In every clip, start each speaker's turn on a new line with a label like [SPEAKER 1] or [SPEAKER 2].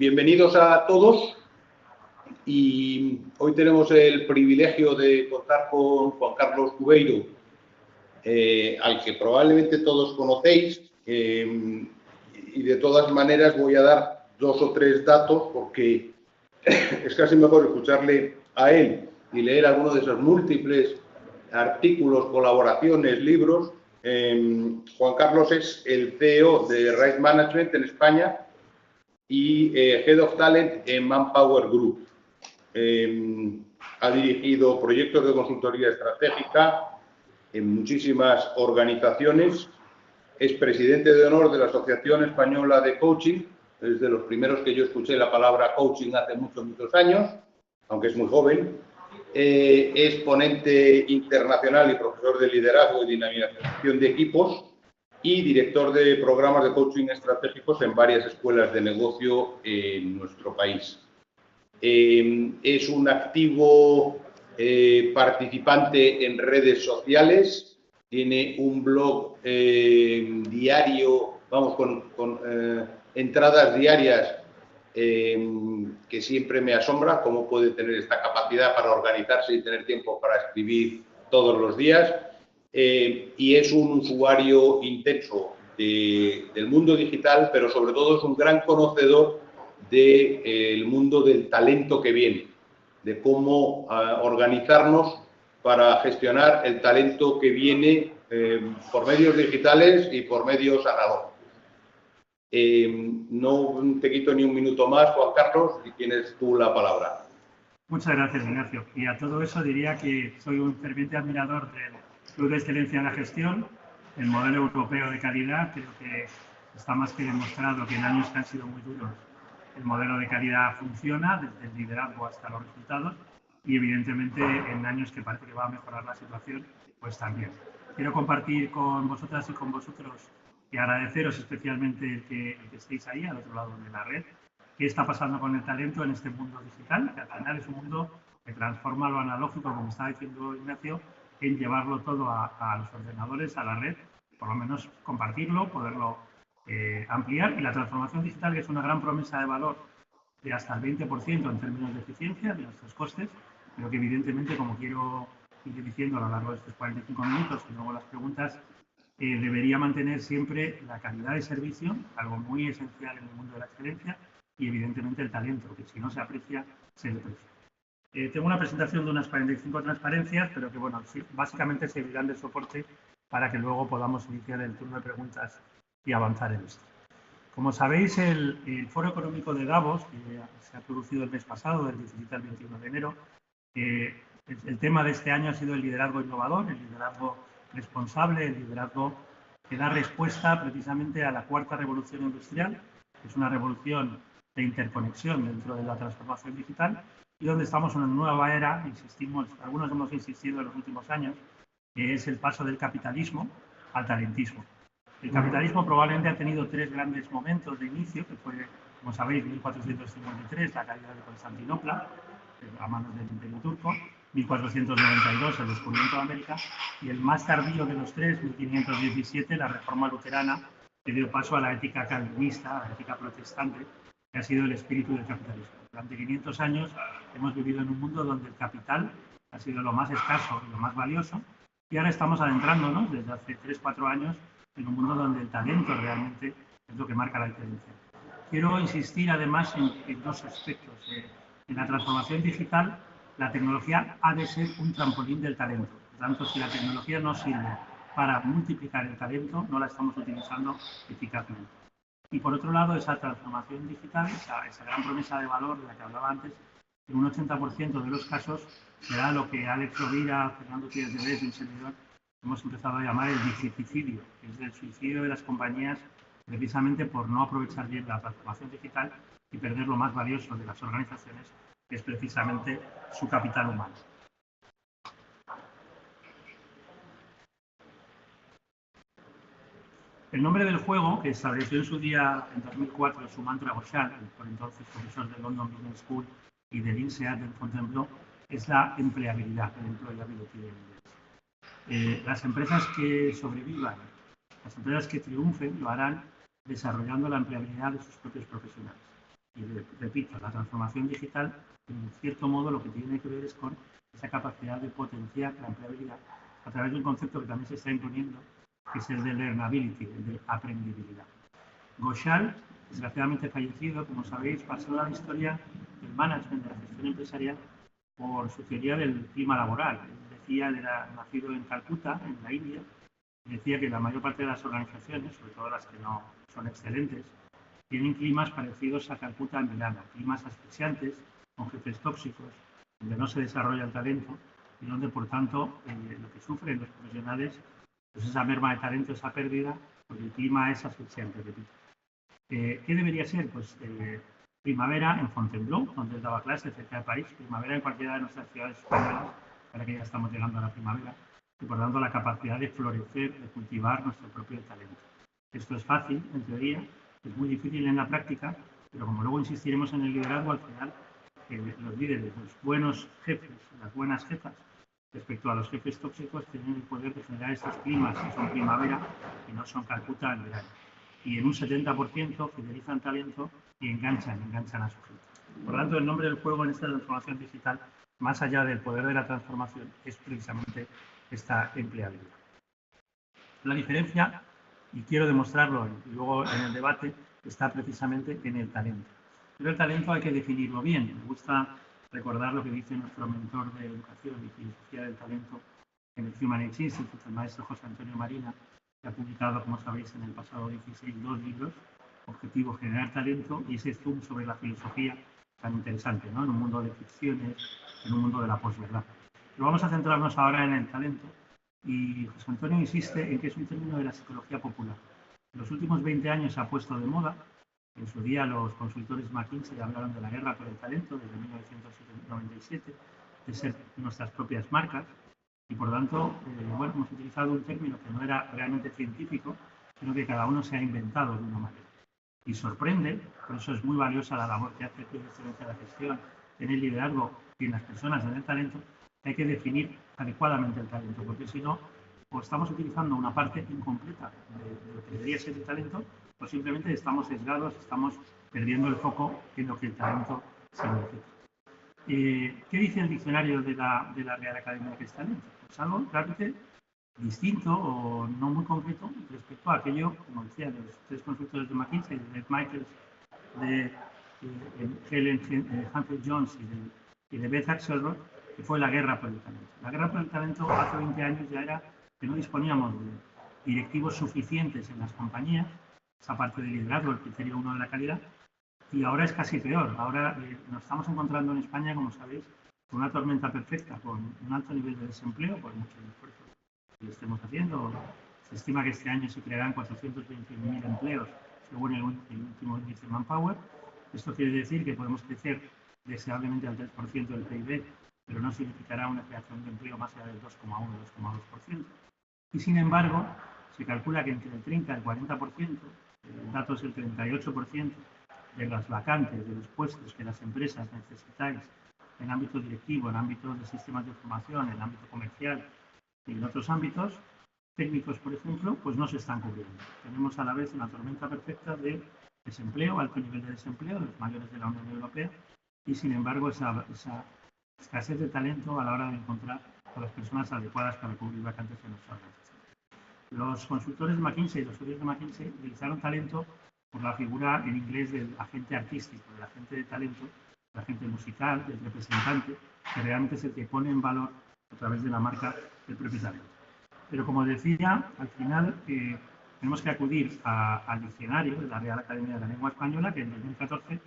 [SPEAKER 1] bienvenidos a todos y hoy tenemos el privilegio de contar con Juan Carlos Cubeiro, al que probablemente todos conocéis, y de todas maneras voy a dar 2 o 3 datos porque es casi mejor escucharle a él y leer alguno de esos múltiples artículos, colaboraciones, libros. Juan Carlos es el CEO de Right Management en España y Head of Talent en Manpower Group. Ha dirigido proyectos de consultoría estratégica en muchísimas organizaciones. Es presidente de honor de la Asociación Española de Coaching. Es de los primeros que yo escuché la palabra coaching hace muchos años, aunque es muy joven. Es ponente internacional y profesor de liderazgo y dinamización de equipos y director de programas de coaching estratégicos en varias escuelas de negocio en nuestro país. Es un activo participante en redes sociales, tiene un blog diario, vamos, con entradas diarias que siempre me asombra cómo puede tener esta capacidad para organizarse y tener tiempo para escribir todos los días. Y es un usuario intenso del mundo digital, pero sobre todo es un gran conocedor del mundo del talento que viene, de cómo organizarnos para gestionar el talento que viene por medios digitales y por medios analógicos. No te quito ni un minuto más, Juan Carlos, y tienes tú la palabra.
[SPEAKER 2] Muchas gracias, Ignacio. Y a todo eso diría que soy un ferviente admirador del Club de Excelencia en la Gestión, el modelo europeo de calidad. Creo que está más que demostrado que en años que han sido muy duros el modelo de calidad funciona, desde el liderazgo hasta los resultados, y evidentemente en años que parece que va a mejorar la situación, pues también. Quiero compartir con vosotras y con vosotros y agradeceros especialmente el que estéis ahí al otro lado de la red. ¿Qué está pasando con el talento en este mundo digital? Que al final es un mundo que transforma lo analógico, como estaba diciendo Ignacio, en llevarlo todo a los ordenadores, a la red, por lo menos compartirlo, poderlo ampliar. Y la transformación digital, que es una gran promesa de valor de hasta el 20% en términos de eficiencia de nuestros costes, pero que evidentemente, como quiero ir diciendo a lo largo de estos 45 minutos y luego las preguntas, debería mantener siempre la calidad de servicio, algo muy esencial en el mundo de la excelencia, y evidentemente el talento, que si no se aprecia, se deprecia. Tengo una presentación de unas 45 transparencias, pero que bueno, sí, básicamente servirán de soporte para que luego podamos iniciar el turno de preguntas y avanzar en esto. Como sabéis, el Foro Económico de Davos, que se ha producido el mes pasado, del 17 al 21 de enero, el tema de este año ha sido el liderazgo innovador, el liderazgo responsable, el liderazgo que da respuesta precisamente a la cuarta revolución industrial, que es una revolución de interconexión dentro de la transformación digital, y donde estamos en una nueva era, insistimos, algunos hemos insistido en los últimos años, que es el paso del capitalismo al talentismo. El capitalismo probablemente ha tenido 3 grandes momentos de inicio, que fue, como sabéis, 1453, la caída de Constantinopla, a manos del Imperio Turco, 1492, el descubrimiento de América, y el más tardío de los 3, 1517, la Reforma Luterana, que dio paso a la ética calvinista, a la ética protestante, que ha sido el espíritu del capitalismo. Durante 500 años hemos vivido en un mundo donde el capital ha sido lo más escaso y lo más valioso, y ahora estamos adentrándonos, desde hace 3-4 años, en un mundo donde el talento realmente es lo que marca la diferencia. Quiero insistir además en 2 aspectos. En la transformación digital, la tecnología ha de ser un trampolín del talento. Por tanto, si la tecnología no sirve para multiplicar el talento, no la estamos utilizando eficazmente. Y por otro lado, esa transformación digital, esa gran promesa de valor de la que hablaba antes, en un 80% de los casos será lo que Alex Rovira, Fernando Pérez de Bes y un servidor hemos empezado a llamar el digiticidio, que es el suicidio de las compañías precisamente por no aprovechar bien la transformación digital y perder lo más valioso de las organizaciones, que es precisamente su capital humano. El nombre del juego, que estableció en su día, en 2004, Sumanta Ghoshal, por entonces profesor de London Business School y del INSEAD en Fontainebleau, es la empleabilidad, el employability en inglés. Las empresas que sobrevivan, las empresas que triunfen, lo harán desarrollando la empleabilidad de sus propios profesionales. Y repito, la transformación digital, en cierto modo, lo que tiene que ver es con esa capacidad de potenciar la empleabilidad a través de un concepto que también se está imponiendo, que es el de learnability, el de aprendibilidad. Ghoshal, desgraciadamente fallecido, como sabéis, pasó a la historia del management, de la gestión empresarial, por su teoría del clima laboral. Él decía, él era nacido en Calcuta, en la India, y decía que la mayor parte de las organizaciones, sobre todo las que no son excelentes, tienen climas parecidos a Calcuta en Milán, climas asfixiantes, con jefes tóxicos, donde no se desarrolla el talento y donde, por tanto, lo que sufren los profesionales es esa merma de talento, esa pérdida, porque el clima es asfixiante, repito. ¿Qué debería ser? Pues primavera en Fontainebleau, donde él daba clases cerca de París, primavera en cualquiera de nuestras ciudades españolas, para que ya estamos llegando a la primavera, y por tanto la capacidad de florecer, de cultivar nuestro propio talento. Esto es fácil, en teoría, es muy difícil en la práctica, pero como luego insistiremos en el liderazgo, al final los líderes, los buenos jefes, las buenas jefas, respecto a los jefes tóxicos, tienen el poder de generar estos climas que son primavera y no son Calcuta en verano. Y en un 70% fidelizan talento y enganchan a su gente. Por lo tanto, el nombre del juego en esta transformación digital, más allá del poder de la transformación, es precisamente esta empleabilidad. La diferencia, y quiero demostrarlo y luego en el debate, está precisamente en el talento. Pero el talento hay que definirlo bien. Me gusta recordar lo que dice nuestro mentor de educación y filosofía del talento en el Human Age Institute, el maestro José Antonio Marina, que ha publicado, como sabéis, en el pasado 16 2 libros, Objetivo Generar Talento, y ese zoom sobre la filosofía tan interesante, ¿no? En un mundo de ficciones, en un mundo de la posverdad. Pero vamos a centrarnos ahora en el talento, y José Antonio insiste en que es un término de la psicología popular. En los últimos 20 años se ha puesto de moda. En su día los consultores McKinsey hablaron de la guerra por el talento desde 1997, de ser nuestras propias marcas, y por tanto, bueno, hemos utilizado un término que no era realmente científico, sino que cada uno se ha inventado de una manera. Y sorprende, por eso es muy valiosa la labor que hace el Club de Excelencia de la Gestión en el liderazgo y en las personas en el talento, que hay que definir adecuadamente el talento, porque si no, o estamos utilizando una parte incompleta de lo que debería ser el talento, o simplemente estamos sesgados, estamos perdiendo el foco en lo que el talento significa. ¿Qué dice el diccionario de la Real Academia de Talento? Pues algo realmente distinto o no muy concreto respecto a aquello, como decía, de los tres consultores de McKinsey, de Ned Michaels, de Helen Humphrey Jones y de Beth Axelrod, que fue la guerra por el talento. La guerra por el talento hace 20 años ya era que no disponíamos de directivos suficientes en las compañías, esa parte de liderazgo, el criterio 1 de la calidad, y ahora es casi peor. Ahora nos estamos encontrando en España, como sabéis, con una tormenta perfecta, con un alto nivel de desempleo, por mucho esfuerzo que lo estemos haciendo. Se estima que este año se crearán 421.000 empleos, según el último índice Manpower. Esto quiere decir que podemos crecer deseablemente al 3% del PIB, pero no significará una creación de empleo más allá del 2,1 o 2,2%. Y sin embargo, se calcula que entre el 30 y el 40%, el dato es el 38%, de las vacantes, de los puestos que las empresas necesitáis en ámbito directivo, en ámbito de sistemas de formación, en ámbito comercial y en otros ámbitos técnicos, por ejemplo, pues no se están cubriendo. Tenemos a la vez una tormenta perfecta de desempleo, alto nivel de desempleo, de los mayores de la Unión Europea, y sin embargo esa escasez de talento a la hora de encontrar a las personas adecuadas para cubrir vacantes en nuestra organización. Los consultores de McKinsey, los estudios de McKinsey, utilizaron talento por la figura en inglés del agente artístico, del agente de talento, del agente musical, del representante, que realmente es el que pone en valor a través de la marca del propio talento. Pero como decía, al final tenemos que acudir al diccionario de la Real Academia de la Lengua Española, que en 2014,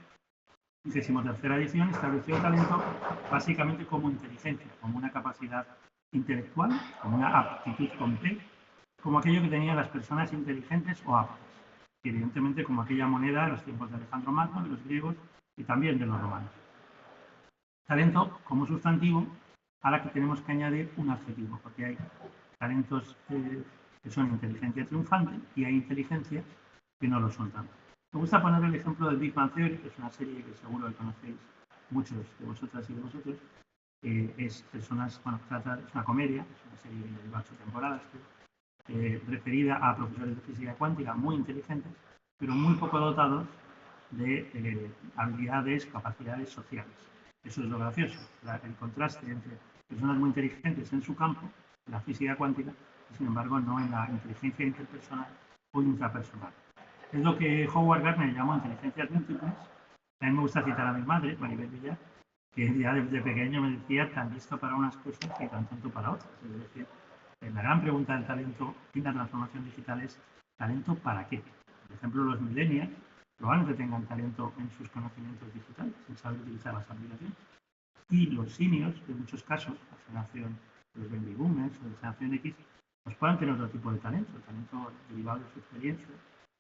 [SPEAKER 2] 13ª edición, estableció el talento básicamente como inteligencia, como una capacidad intelectual, como una aptitud con P, como aquello que tenían las personas inteligentes o aptas. Y evidentemente como aquella moneda de los tiempos de Alejandro Magno, de los griegos y también de los romanos. Talento como sustantivo a la que tenemos que añadir un adjetivo, porque hay talentos que son inteligencia triunfante y hay inteligencias que no lo son tanto. Me gusta poner el ejemplo del Big Bang Theory, que es una serie que seguro que conocéis muchos de vosotras y de vosotros. Es una comedia, es una serie de 8 temporadas, referida a profesores de física cuántica muy inteligentes, pero muy poco dotados de habilidades, capacidades sociales. Eso es lo gracioso, el contraste entre personas muy inteligentes en su campo, la física cuántica, y sin embargo no en la inteligencia interpersonal o intrapersonal. Es lo que Howard Gardner llamó inteligencias múltiples. A mí me gusta citar a mi madre, Maribel Villar, que ya desde pequeño me decía tan listo para unas cosas y tan tonto para otras. Es decir, la gran pregunta del talento y la transformación digital es ¿talento para qué? Por ejemplo, los millennials probablemente tengan talento en sus conocimientos digitales, en saber utilizar las aplicaciones. Y los seniors, en muchos casos, la generación de los baby boomers o de la generación X, pues puedan tener otro tipo de talento derivado de su experiencia,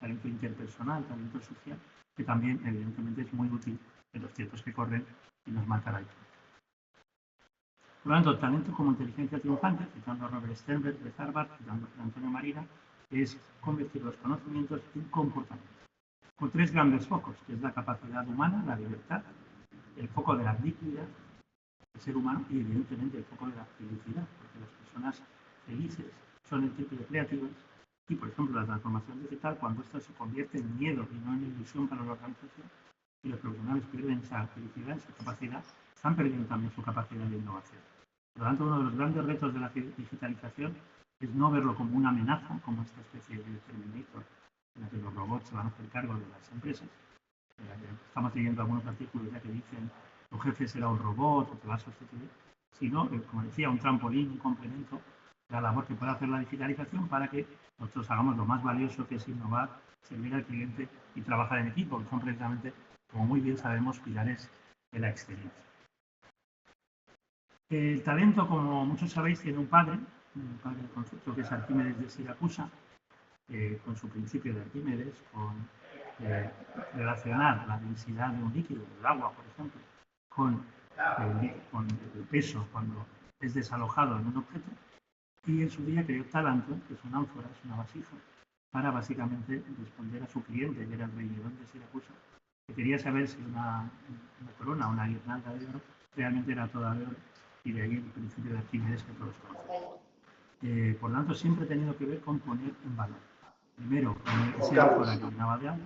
[SPEAKER 2] talento interpersonal, talento social, que también evidentemente es muy útil en los tiempos que corren y nos marcará el tiempo. Por lo tanto, talento como inteligencia triunfante, citando a Robert Sternberg de Harvard, citando a Antonio Marina, es convertir los conocimientos en comportamiento. Con tres grandes focos, que es la capacidad humana, la libertad, el foco de la dignidad, el ser humano y evidentemente el foco de la felicidad, porque las personas felices son el tipo de creativas y, por ejemplo, la transformación digital, cuando esto se convierte en miedo y no en ilusión para la organización y los profesionales pierden esa felicidad, esa capacidad, están perdiendo también su capacidad de innovación. Por lo tanto, uno de los grandes retos de la digitalización es no verlo como una amenaza, como esta especie de Terminator en la que los robots se van a hacer cargo de las empresas. Estamos leyendo algunos artículos ya que dicen tu jefe será un robot o te va a sustituir, sino, como decía, un trampolín, un complemento de la labor que puede hacer la digitalización para que nosotros hagamos lo más valioso que es innovar, servir al cliente y trabajar en equipo, que son precisamente, como muy bien sabemos, pilares de la excelencia. El talento, como muchos sabéis, tiene un padre del concepto que es Arquímedes de Siracusa, con su principio de Arquímedes, con relacionar la densidad de un líquido, del agua, por ejemplo, con el peso cuando es desalojado en un objeto, y en su día creó Talanto, que es una ánfora, es una vasija, para básicamente responder a su cliente, que era el rey Nerón de Siracusa, que quería saber si una corona, una guirnalda de oro, realmente era toda de oro, y de ahí el principio de Arquímedes que todos conocemos. Por lo tanto, siempre ha tenido que ver con poner en valor. Primero, en ese ánfora que llenaba de agua,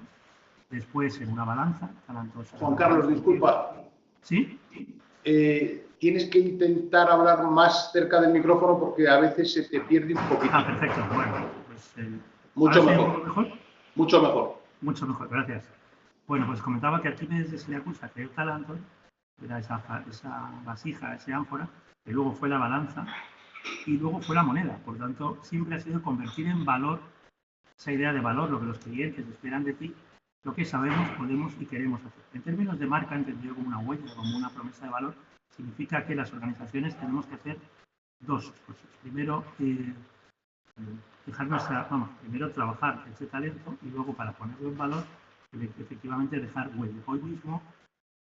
[SPEAKER 2] después en una balanza, talantosa.
[SPEAKER 1] Juan Carlos, disculpa.
[SPEAKER 2] ¿Sí?
[SPEAKER 1] Tienes que intentar hablar más cerca del micrófono porque a veces se te pierde un poquito.
[SPEAKER 2] Ah, perfecto. Bueno, pues
[SPEAKER 1] mucho mejor. Mucho mejor.
[SPEAKER 2] Mucho mejor, gracias. Bueno, pues comentaba que Arquímedes de Siracusa creó Talanto, era esa vasija, ese ánfora, que luego fue la balanza y luego fue la moneda. Por tanto, siempre ha sido convertir en valor esa idea de valor, lo que los clientes esperan de ti, lo que sabemos, podemos y queremos hacer. En términos de marca, entendido como una huella, como una promesa de valor, significa que las organizaciones tenemos que hacer dos cosas. Primero, primero trabajar ese talento y luego, para ponerlo en valor, efectivamente dejar huella. Hoy mismo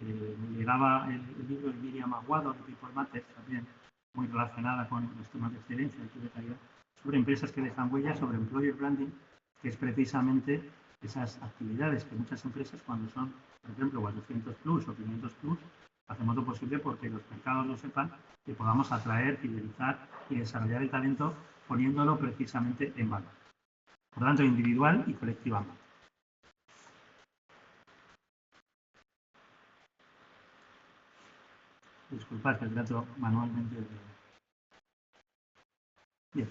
[SPEAKER 2] me llegaba el libro de Miriam Aguado, de People Matter, también muy relacionada con los temas de excelencia y de calidad, sobre empresas que dejan huella, sobre employer branding, que es precisamente esas actividades que muchas empresas, cuando son, por ejemplo, 400 plus o 500 plus, hacemos lo posible porque los mercados lo sepan, que podamos atraer, fidelizar y desarrollar el talento poniéndolo precisamente en valor. Por lo tanto, individual y colectivamente. Disculpad que trato manualmente de... Bien.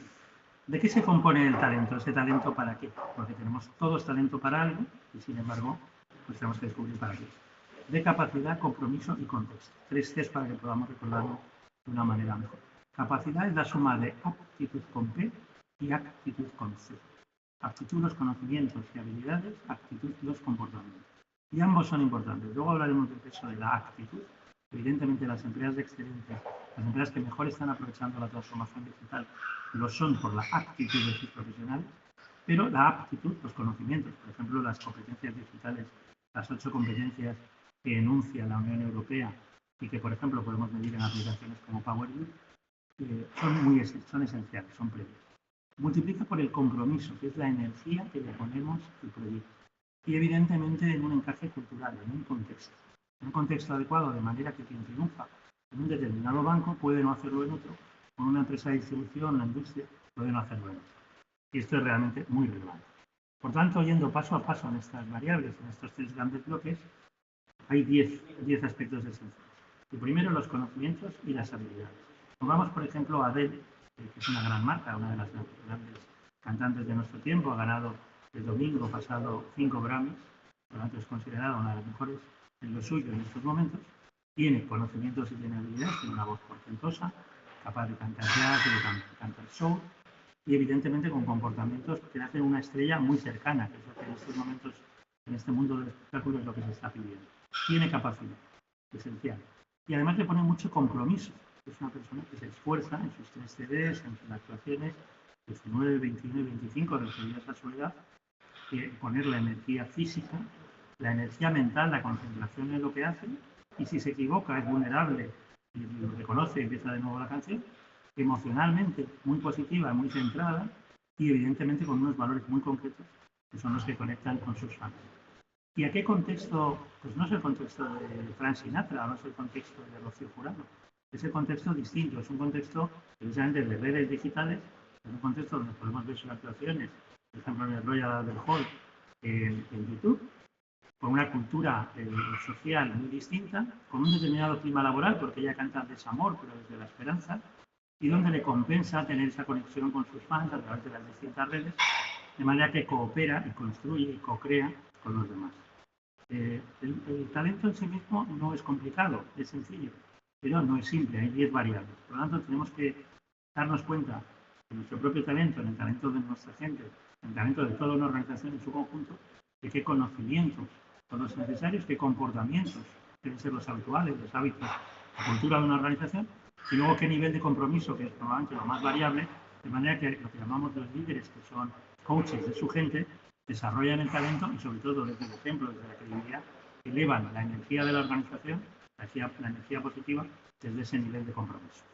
[SPEAKER 2] ¿De qué se compone el talento? ¿Ese talento para qué? Porque tenemos todos talento para algo y, sin embargo, pues tenemos que descubrir para qué. De capacidad, compromiso y contexto. 3 Cs para que podamos recordarlo de una manera mejor. Capacidad es la suma de aptitud con P y actitud con C. Aptitud, los conocimientos y habilidades, actitud, los comportamientos. Y ambos son importantes. Luego hablaremos del peso de la actitud. Evidentemente, las empresas de excelencia, las empresas que mejor están aprovechando la transformación digital, lo son por la actitud de sus profesionales, pero la aptitud, los conocimientos, por ejemplo, las competencias digitales, las 8 competencias que enuncia la Unión Europea y que, por ejemplo, podemos medir en aplicaciones como Power BI, son esenciales, son previas. Multiplica por el compromiso, que es la energía que le ponemos al proyecto. Y, evidentemente, en un encaje cultural, en un contexto adecuado, de manera que quien triunfa en un determinado banco puede no hacerlo en otro, con una empresa de distribución, la industria, puede no hacerlo en otro. Y esto es realmente muy relevante. Por tanto, yendo paso a paso en estas variables, en estos tres grandes bloques, hay 10 aspectos esenciales. El primero, los conocimientos y las habilidades. Pongamos, por ejemplo, a Adele, que es una gran marca, una de las grandes cantantes de nuestro tiempo, ha ganado el domingo pasado 5 Grammys, por lo tanto es considerada una de las mejores en lo suyo en estos momentos. Tiene conocimientos y tiene habilidades, tiene una voz portentosa, capaz de cantar jazz, de cantar soul, y evidentemente con comportamientos que hacen una estrella muy cercana, que es lo que en estos momentos, en este mundo del espectáculo, es lo que se está pidiendo. Tiene capacidad, esencial. Y además le pone mucho compromiso. Es una persona que se esfuerza en sus 3 CDs, en sus actuaciones, 19, 21 y 25 de esa soledad, poner la energía física, la energía mental, la concentración en lo que hace, y si se equivoca es vulnerable y lo reconoce y empieza de nuevo la canción, emocionalmente muy positiva, muy centrada y evidentemente con unos valores muy concretos que son los que conectan con sus fans. ¿Y a qué contexto? Pues no es el contexto de Frank Sinatra, no es el contexto de Rocío Jurado, es el contexto distinto, es un contexto precisamente de redes digitales, es un contexto donde podemos ver sus actuaciones, por ejemplo en el Royal Albert Hall en YouTube, con una cultura social muy distinta, con un determinado clima laboral, porque ella canta desamor, pero desde la esperanza, y donde le compensa tener esa conexión con sus fans a través de las distintas redes, de manera que coopera y construye y co-crea con los demás. El talento en sí mismo no es complicado, es sencillo, pero no es simple, hay 10 variables. Por lo tanto, tenemos que darnos cuenta de nuestro propio talento, en el talento de nuestra gente, en el talento de toda una organización en su conjunto, de qué conocimientos son los necesarios, qué comportamientos deben ser los habituales, los hábitos, la cultura de una organización, y luego qué nivel de compromiso, que es probablemente lo más variable, de manera que lo que llamamos los líderes, que son coaches de su gente, desarrollan el talento y sobre todo desde el ejemplo, desde la credibilidad, elevan la energía de la organización, la energía positiva, desde ese nivel de compromiso.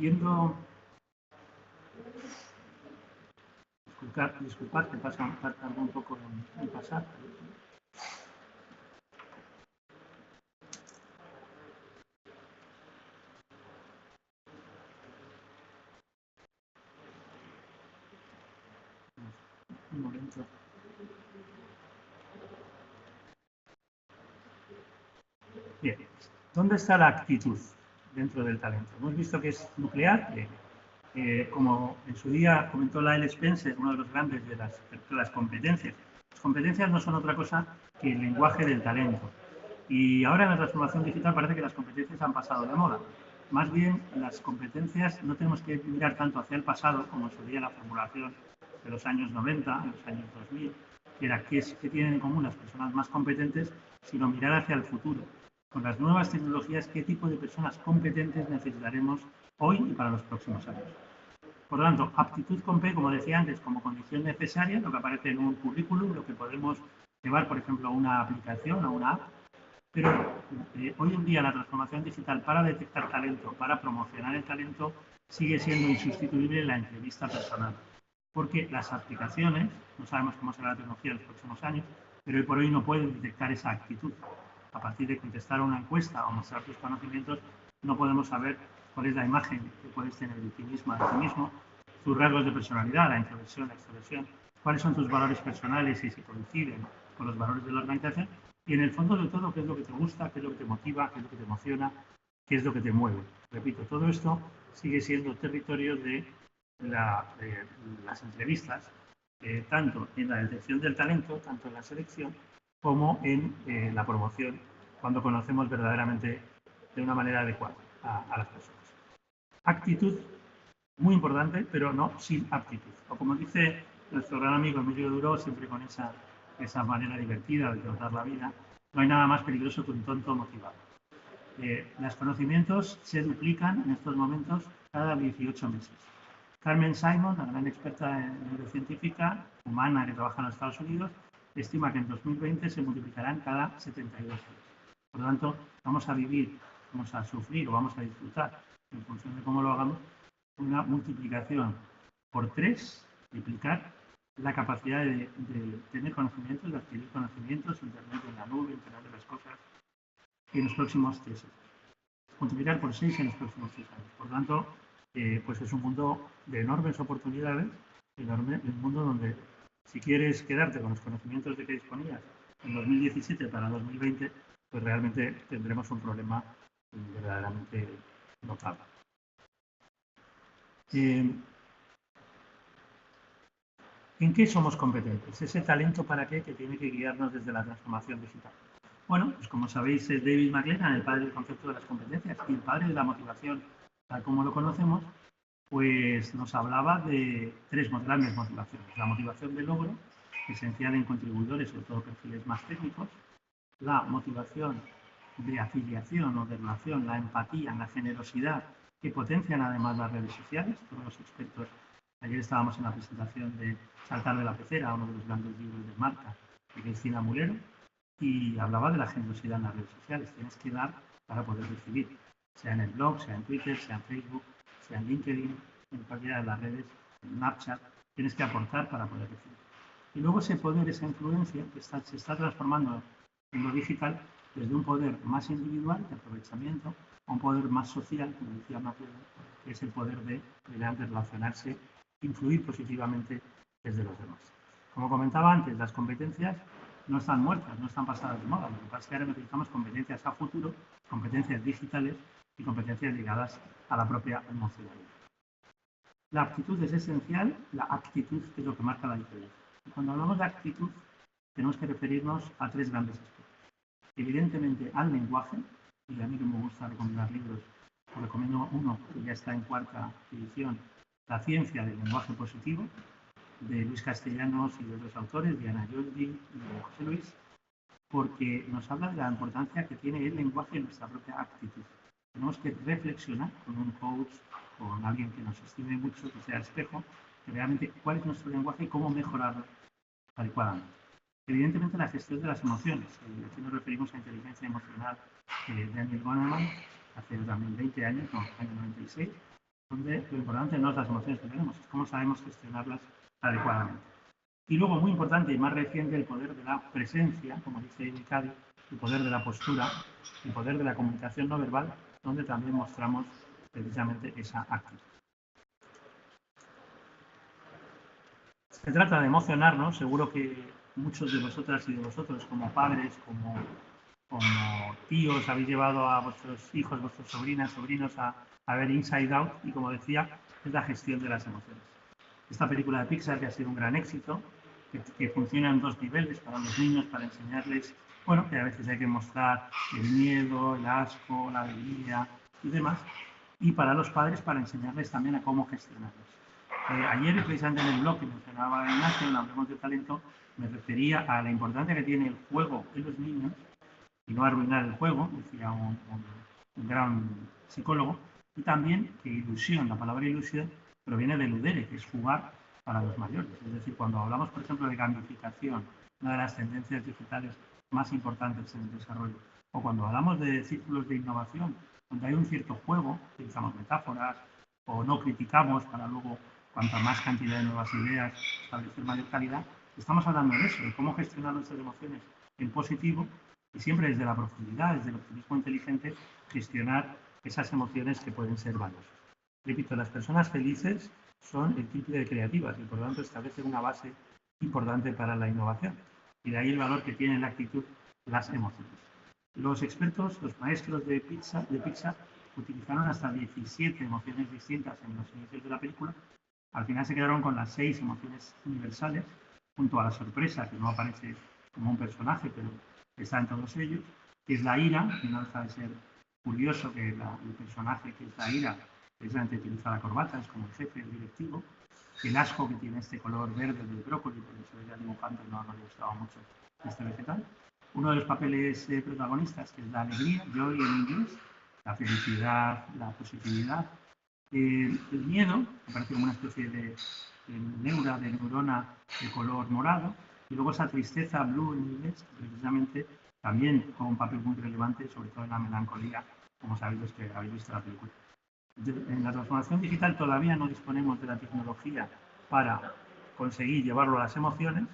[SPEAKER 2] Yendo... Disculpad que tardo un poco en pasar. Un momento. Bien, ¿dónde está la actitud dentro del talento? Hemos visto que es nuclear, como en su día comentó Lyle Spencer, uno de los grandes de las competencias. Las competencias no son otra cosa que el lenguaje del talento. Y ahora en la transformación digital parece que las competencias han pasado de moda. Más bien, las competencias no tenemos que mirar tanto hacia el pasado, como en su día la formulación de los años 90, de los años 2000, que era qué tienen en común las personas más competentes, sino mirar hacia el futuro. Con las nuevas tecnologías, qué tipo de personas competentes necesitaremos hoy y para los próximos años. Por lo tanto, aptitud con P, como decía antes, como condición necesaria, lo que aparece en un currículum, lo que podemos llevar, por ejemplo, a una aplicación, a una app. Pero hoy en día la transformación digital para detectar talento, para promocionar el talento, sigue siendo insustituible en la entrevista personal. Porque las aplicaciones, no sabemos cómo será la tecnología en los próximos años, pero hoy por hoy no pueden detectar esa actitud. A partir de contestar una encuesta o mostrar tus conocimientos, no podemos saber cuál es la imagen que puedes tener de ti misma, de ti mismo, tus rasgos de personalidad, la introversión, la extroversión, cuáles son tus valores personales y si coinciden con los valores de la organización, y en el fondo de todo, qué es lo que te gusta, qué es lo que te motiva, qué es lo que te emociona, qué es lo que te mueve. Repito, todo esto sigue siendo territorio de las entrevistas, tanto en la detección del talento, tanto en la selección, como en la promoción, cuando conocemos verdaderamente de una manera adecuada a las personas. Actitud, muy importante, pero no sin aptitud. O como dice nuestro gran amigo Emilio Duró, siempre con esa manera divertida de tratar la vida, no hay nada más peligroso que un tonto motivado. Los conocimientos se duplican en estos momentos cada 18 meses. Carmen Simon, la gran experta en neurocientífica humana que trabaja en los Estados Unidos, estima que en 2020 se multiplicarán cada 72 días. Por lo tanto, vamos a vivir, vamos a sufrir o vamos a disfrutar, en función de cómo lo hagamos, una multiplicación por 3, triplicar la capacidad de tener conocimientos, de adquirir conocimientos, Internet en la nube, Internet de las cosas, en los próximos 3 años. Multiplicar por 6 en los próximos 6 años. Por tanto, pues es un mundo de enormes oportunidades, un mundo donde si quieres quedarte con los conocimientos de que disponías en 2017 para 2020, pues realmente tendremos un problema verdaderamente notable. ¿En qué somos competentes? Ese talento para qué que tiene que guiarnos desde la transformación digital. Bueno, pues como sabéis, David McLennan, el padre del concepto de las competencias y el padre de la motivación, tal como lo conocemos, pues nos hablaba de tres grandes motivaciones. La motivación de logro, esencial en contribuidores, sobre todo perfiles más técnicos. La motivación de afiliación o de relación, la empatía, la generosidad, que potencian además las redes sociales. Todos los expertos, ayer estábamos en la presentación de Saltar de la Pecera, uno de los grandes libros de marca de Cristina Mulero, y hablaba de la generosidad en las redes sociales. Tienes que dar para poder recibir, sea en el blog, sea en Twitter, sea en Facebook, sea en LinkedIn, en cualquiera de las redes, en Snapchat, tienes que aportar para poder recibir. Y luego ese poder, esa influencia, que se está transformando en lo digital desde un poder más individual de aprovechamiento a un poder más social, como decía Mateo, que es el poder de relacionarse, influir positivamente desde los demás. Como comentaba antes, las competencias no están muertas, no están pasadas de moda. Lo que pasa es que ahora necesitamos competencias a futuro, competencias digitales y competencias ligadas a la propia emocionalidad. La aptitud es esencial, la actitud es lo que marca la diferencia. Y cuando hablamos de actitud, tenemos que referirnos a tres grandes aspectos. Evidentemente al lenguaje, y a mí que me gusta recomendar libros, os recomiendo uno que ya está en cuarta edición, La ciencia del lenguaje positivo, de Luis Castellanos y de otros autores, Diana Yoldi y de José Luis, porque nos habla de la importancia que tiene el lenguaje en nuestra propia actitud. Tenemos que reflexionar con un coach, con alguien que nos estime mucho, que sea espejo, de realmente cuál es nuestro lenguaje y cómo mejorarlo adecuadamente. Evidentemente, la gestión de las emociones. Aquí nos referimos a inteligencia emocional de Daniel Goleman, hace también 20 años, no, año 96, donde lo importante no es las emociones que tenemos, es cómo sabemos gestionarlas adecuadamente. Y luego, muy importante y más reciente, el poder de la presencia, como dice Amy Cady, el poder de la postura, el poder de la comunicación no verbal, donde también mostramos precisamente esa actitud. Se trata de emocionarnos, seguro que muchos de vosotras y de vosotros, como padres, como tíos, habéis llevado a vuestros hijos, vuestras sobrinas, sobrinos a ver Inside Out, y como decía, es la gestión de las emociones. Esta película de Pixar, que ha sido un gran éxito, que funciona en dos niveles para los niños, para enseñarles, bueno, que a veces hay que mostrar el miedo, el asco, la alegría y demás, y para los padres para enseñarles también a cómo gestionarlos. Ayer, precisamente en el blog que mencionaba Ignacio, en Hablemos de Talento, me refería a la importancia que tiene el juego en los niños y no arruinar el juego, decía un gran psicólogo, y también que ilusión, la palabra ilusión, proviene de ludere, que es jugar para los mayores. Es decir, cuando hablamos, por ejemplo, de gamificación, una de las tendencias digitales más importantes en el desarrollo, o cuando hablamos de círculos de innovación, donde hay un cierto juego, utilizamos metáforas, o no criticamos para luego, cuanta más cantidad de nuevas ideas, establecer mayor calidad, estamos hablando de eso, de cómo gestionar nuestras emociones en positivo y siempre desde la profundidad, desde el optimismo inteligente, gestionar esas emociones que pueden ser valiosas. Repito, las personas felices son el triple de creativas y por lo tanto establecen una base importante para la innovación. Y de ahí el valor que tiene en la actitud las emociones. Los expertos, los maestros de Pixar utilizaron hasta 17 emociones distintas en los inicios de la película. Al final se quedaron con las 6 emociones universales, junto a la sorpresa, que no aparece como un personaje, pero está en todos ellos, que es la ira, que no deja de ser curioso que el personaje que es la ira precisamente utiliza la corbata, es como el jefe, el directivo, el asco que tiene este color verde del brócoli, porque se ve que al dibujante no le gustaba mucho este vegetal. Uno de los papeles protagonistas, que es la alegría, joy en inglés, la felicidad, la positividad. El miedo, aparece como una especie de neurona de color morado, y luego esa tristeza, blue en inglés, precisamente también con un papel muy relevante, sobre todo en la melancolía, como sabéis los que habéis visto la película. En la transformación digital todavía no disponemos de la tecnología para conseguir llevarlo a las emociones.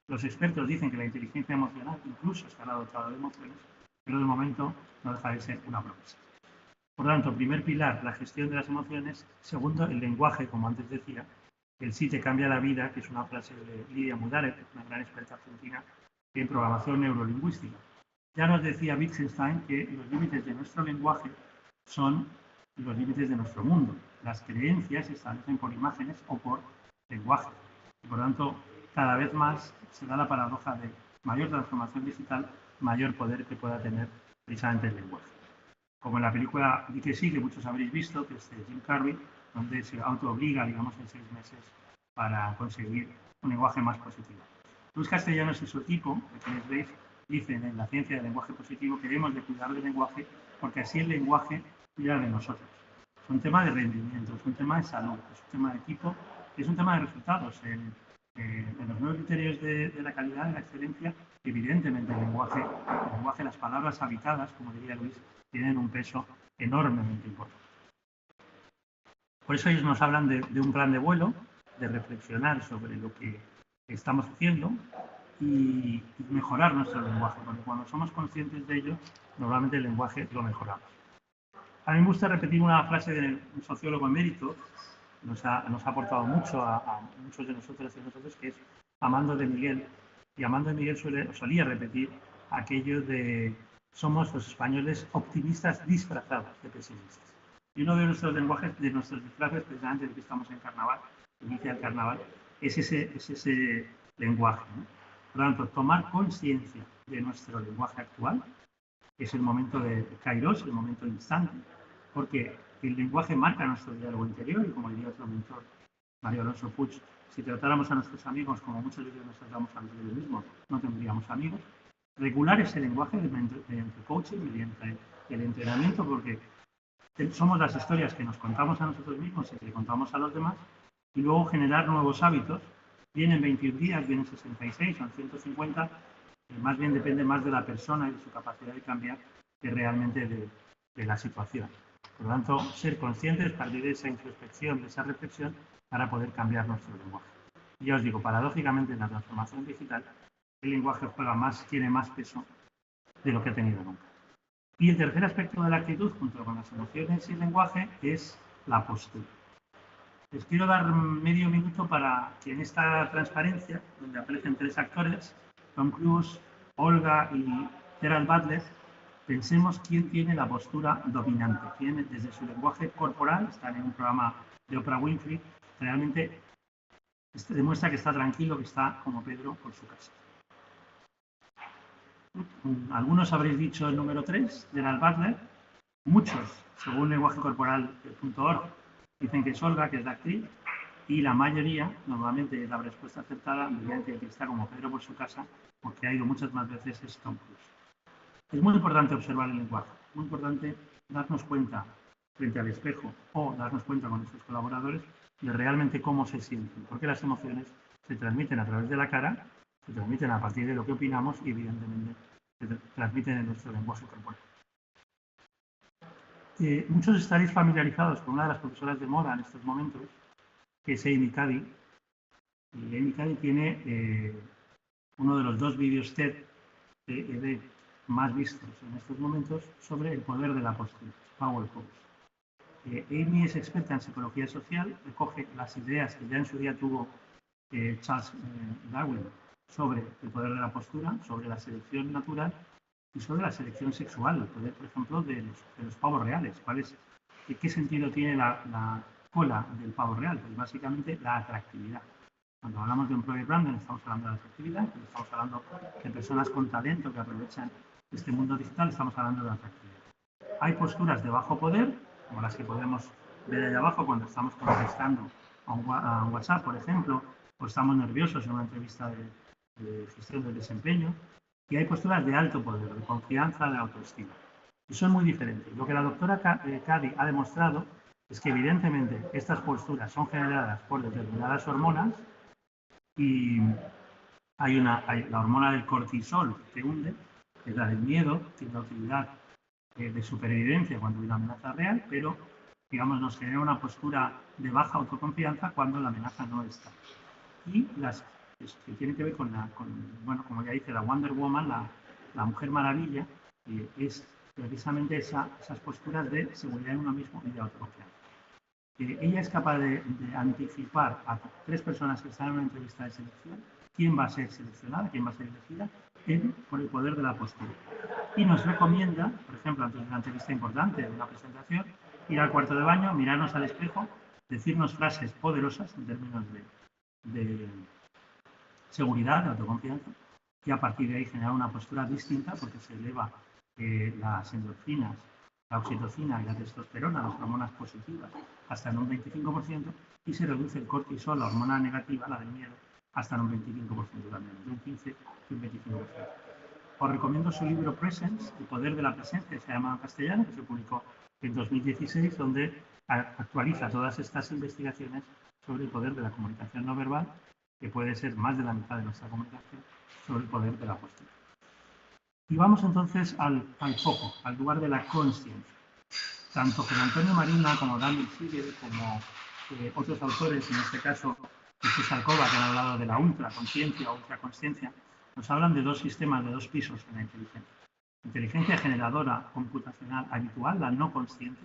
[SPEAKER 2] Los expertos dicen que la inteligencia emocional incluso estará dotada de emociones, pero de momento no deja de ser una promesa. Por lo tanto, primer pilar, la gestión de las emociones. Segundo, el lenguaje, como antes decía. El sí te cambia la vida, que es una frase de Lidia Mudarev, una gran experta argentina en programación neurolingüística. Ya nos decía Wittgenstein que los límites de nuestro lenguaje son los límites de nuestro mundo. Las creencias se establecen por imágenes o por lenguaje. Y por lo tanto, cada vez más se da la paradoja de mayor transformación digital, mayor poder que pueda tener precisamente el lenguaje. Como en la película Di que sí, que muchos habréis visto, que es de Jim Carrey, donde se autoobliga, digamos, en 6 meses para conseguir un lenguaje más positivo. Luis Castellanos y su equipo, de quienes veis, dicen en la ciencia del lenguaje positivo que debemos de cuidar del lenguaje porque así el lenguaje cuida de nosotros. Es un tema de rendimiento, es un tema de salud, es un tema de equipo, es un tema de resultados. En los nuevos criterios de la calidad, de la excelencia, evidentemente el lenguaje, las palabras habitadas, como diría Luis, tienen un peso enormemente importante. Por eso ellos nos hablan de un plan de vuelo, de reflexionar sobre lo que estamos haciendo y mejorar nuestro lenguaje, porque cuando somos conscientes de ello, normalmente el lenguaje lo mejoramos. A mí me gusta repetir una frase de un sociólogo emérito, nos ha aportado mucho a muchos de nosotros y nosotros, que es Amando de Miguel. Y Amando de Miguel solía repetir aquello de somos los españoles optimistas disfrazados de pesimistas. Y uno de nuestros lenguajes, de nuestros disfraces, precisamente de que estamos en carnaval, inicia el carnaval, es ese lenguaje, ¿no? Por lo tanto, tomar conciencia de nuestro lenguaje actual, que es el momento de Kairos, el momento instante, porque el lenguaje marca nuestro diálogo interior y, como diría otro mentor, Mario Alonso Puig, si tratáramos a nuestros amigos como muchos de ellos nos tratamos a nosotros mismos, no tendríamos amigos. Regular ese lenguaje mediante coaching, mediante el entrenamiento, porque somos las historias que nos contamos a nosotros mismos y que contamos a los demás, y luego generar nuevos hábitos. Vienen 21 días, vienen 66, son 150, más bien depende más de la persona y de su capacidad de cambiar que realmente de la situación. Por lo tanto, ser conscientes, partir de esa introspección, de esa reflexión, para poder cambiar nuestro lenguaje. Y ya os digo, paradójicamente, en la transformación digital, el lenguaje tiene más peso de lo que ha tenido nunca. Y el tercer aspecto de la actitud, junto con las emociones y el lenguaje, es la postura. Les quiero dar medio minuto para que en esta transparencia, donde aparecen 3 actores, Tom Cruise, Olga y Gerald Butler, pensemos quién tiene la postura dominante, quién desde su lenguaje corporal, están en un programa de Oprah Winfrey, realmente demuestra que está tranquilo, que está como Pedro por su casa. Algunos habréis dicho el número 3, Gerald Butler, muchos, según lenguajecorporal.org, dicen que es Olga, que es la actriz, y la mayoría, normalmente la respuesta acertada, mediante que está como Pedro por su casa, porque ha ido muchas más veces, es Tom Cruise. Es muy importante observar el lenguaje, muy importante darnos cuenta frente al espejo o darnos cuenta con nuestros colaboradores de realmente cómo se sienten, porque las emociones se transmiten a través de la cara, se transmiten a partir de lo que opinamos y evidentemente se transmiten en nuestro lenguaje corporal. Muchos estaréis familiarizados con una de las profesoras de moda en estos momentos, que es Amy Cuddy. Y Amy Cuddy tiene uno de los 2 vídeos TED más vistos en estos momentos sobre el poder de la postura, Power Pose. Amy es experta en psicología social, recoge las ideas que ya en su día tuvo Charles Darwin sobre el poder de la postura, sobre la selección natural y sobre la selección sexual, el poder, por ejemplo, de los pavos reales. ¿Qué sentido tiene la cola del pavo real? Pues básicamente la atractividad. Cuando hablamos de employer branding estamos hablando de atractividad, cuando estamos hablando de personas con talento que aprovechan este mundo digital, estamos hablando de atractividad. Hay posturas de bajo poder, como las que podemos ver ahí abajo cuando estamos contestando a un WhatsApp, por ejemplo, o estamos nerviosos en una entrevista de gestión del desempeño, y hay posturas de alto poder, de confianza, de autoestima. Y son muy diferentes. Lo que la doctora Cuddy ha demostrado es que evidentemente estas posturas son generadas por determinadas hormonas y hay la hormona del cortisol que te hunde, que es la del miedo, tiene la utilidad de supervivencia cuando hay una amenaza real, pero digamos nos genera una postura de baja autoconfianza cuando la amenaza no está. Y las que tienen que ver con bueno, como ya dice, la Wonder Woman, la Mujer Maravilla, es precisamente esas posturas de seguridad en uno mismo y de autoconfianza. Ella es capaz de anticipar a 3 personas que están en una entrevista de selección quién va a ser seleccionada, quién va a ser elegida, por el poder de la postura. Y nos recomienda, por ejemplo, antes de una entrevista importante, de una presentación, ir al cuarto de baño, mirarnos al espejo, decirnos frases poderosas en términos de seguridad, de autoconfianza, y a partir de ahí generar una postura distinta porque se eleva las endorfinas, la oxitocina y la testosterona, las hormonas positivas, hasta en un 25% y se reduce el cortisol, la hormona negativa, la del miedo, hasta en un 25% también, de un 15 y un 25%. Os recomiendo su libro Presence, El poder de la presencia, se llama en castellano, que se publicó en 2016, donde actualiza todas estas investigaciones sobre el poder de la comunicación no verbal, que puede ser más de la mitad de nuestra comunicación, sobre el poder de la postura. Y vamos entonces al foco, al lugar de la consciencia. Tanto José Antonio Marina como Daniel Siegel, como otros autores, en este caso Jesús Alcoba, que han hablado de la ultraconsciencia o ultraconsciencia, nos hablan de 2 sistemas, de 2 pisos en la inteligencia. Inteligencia generadora computacional habitual, la no consciente,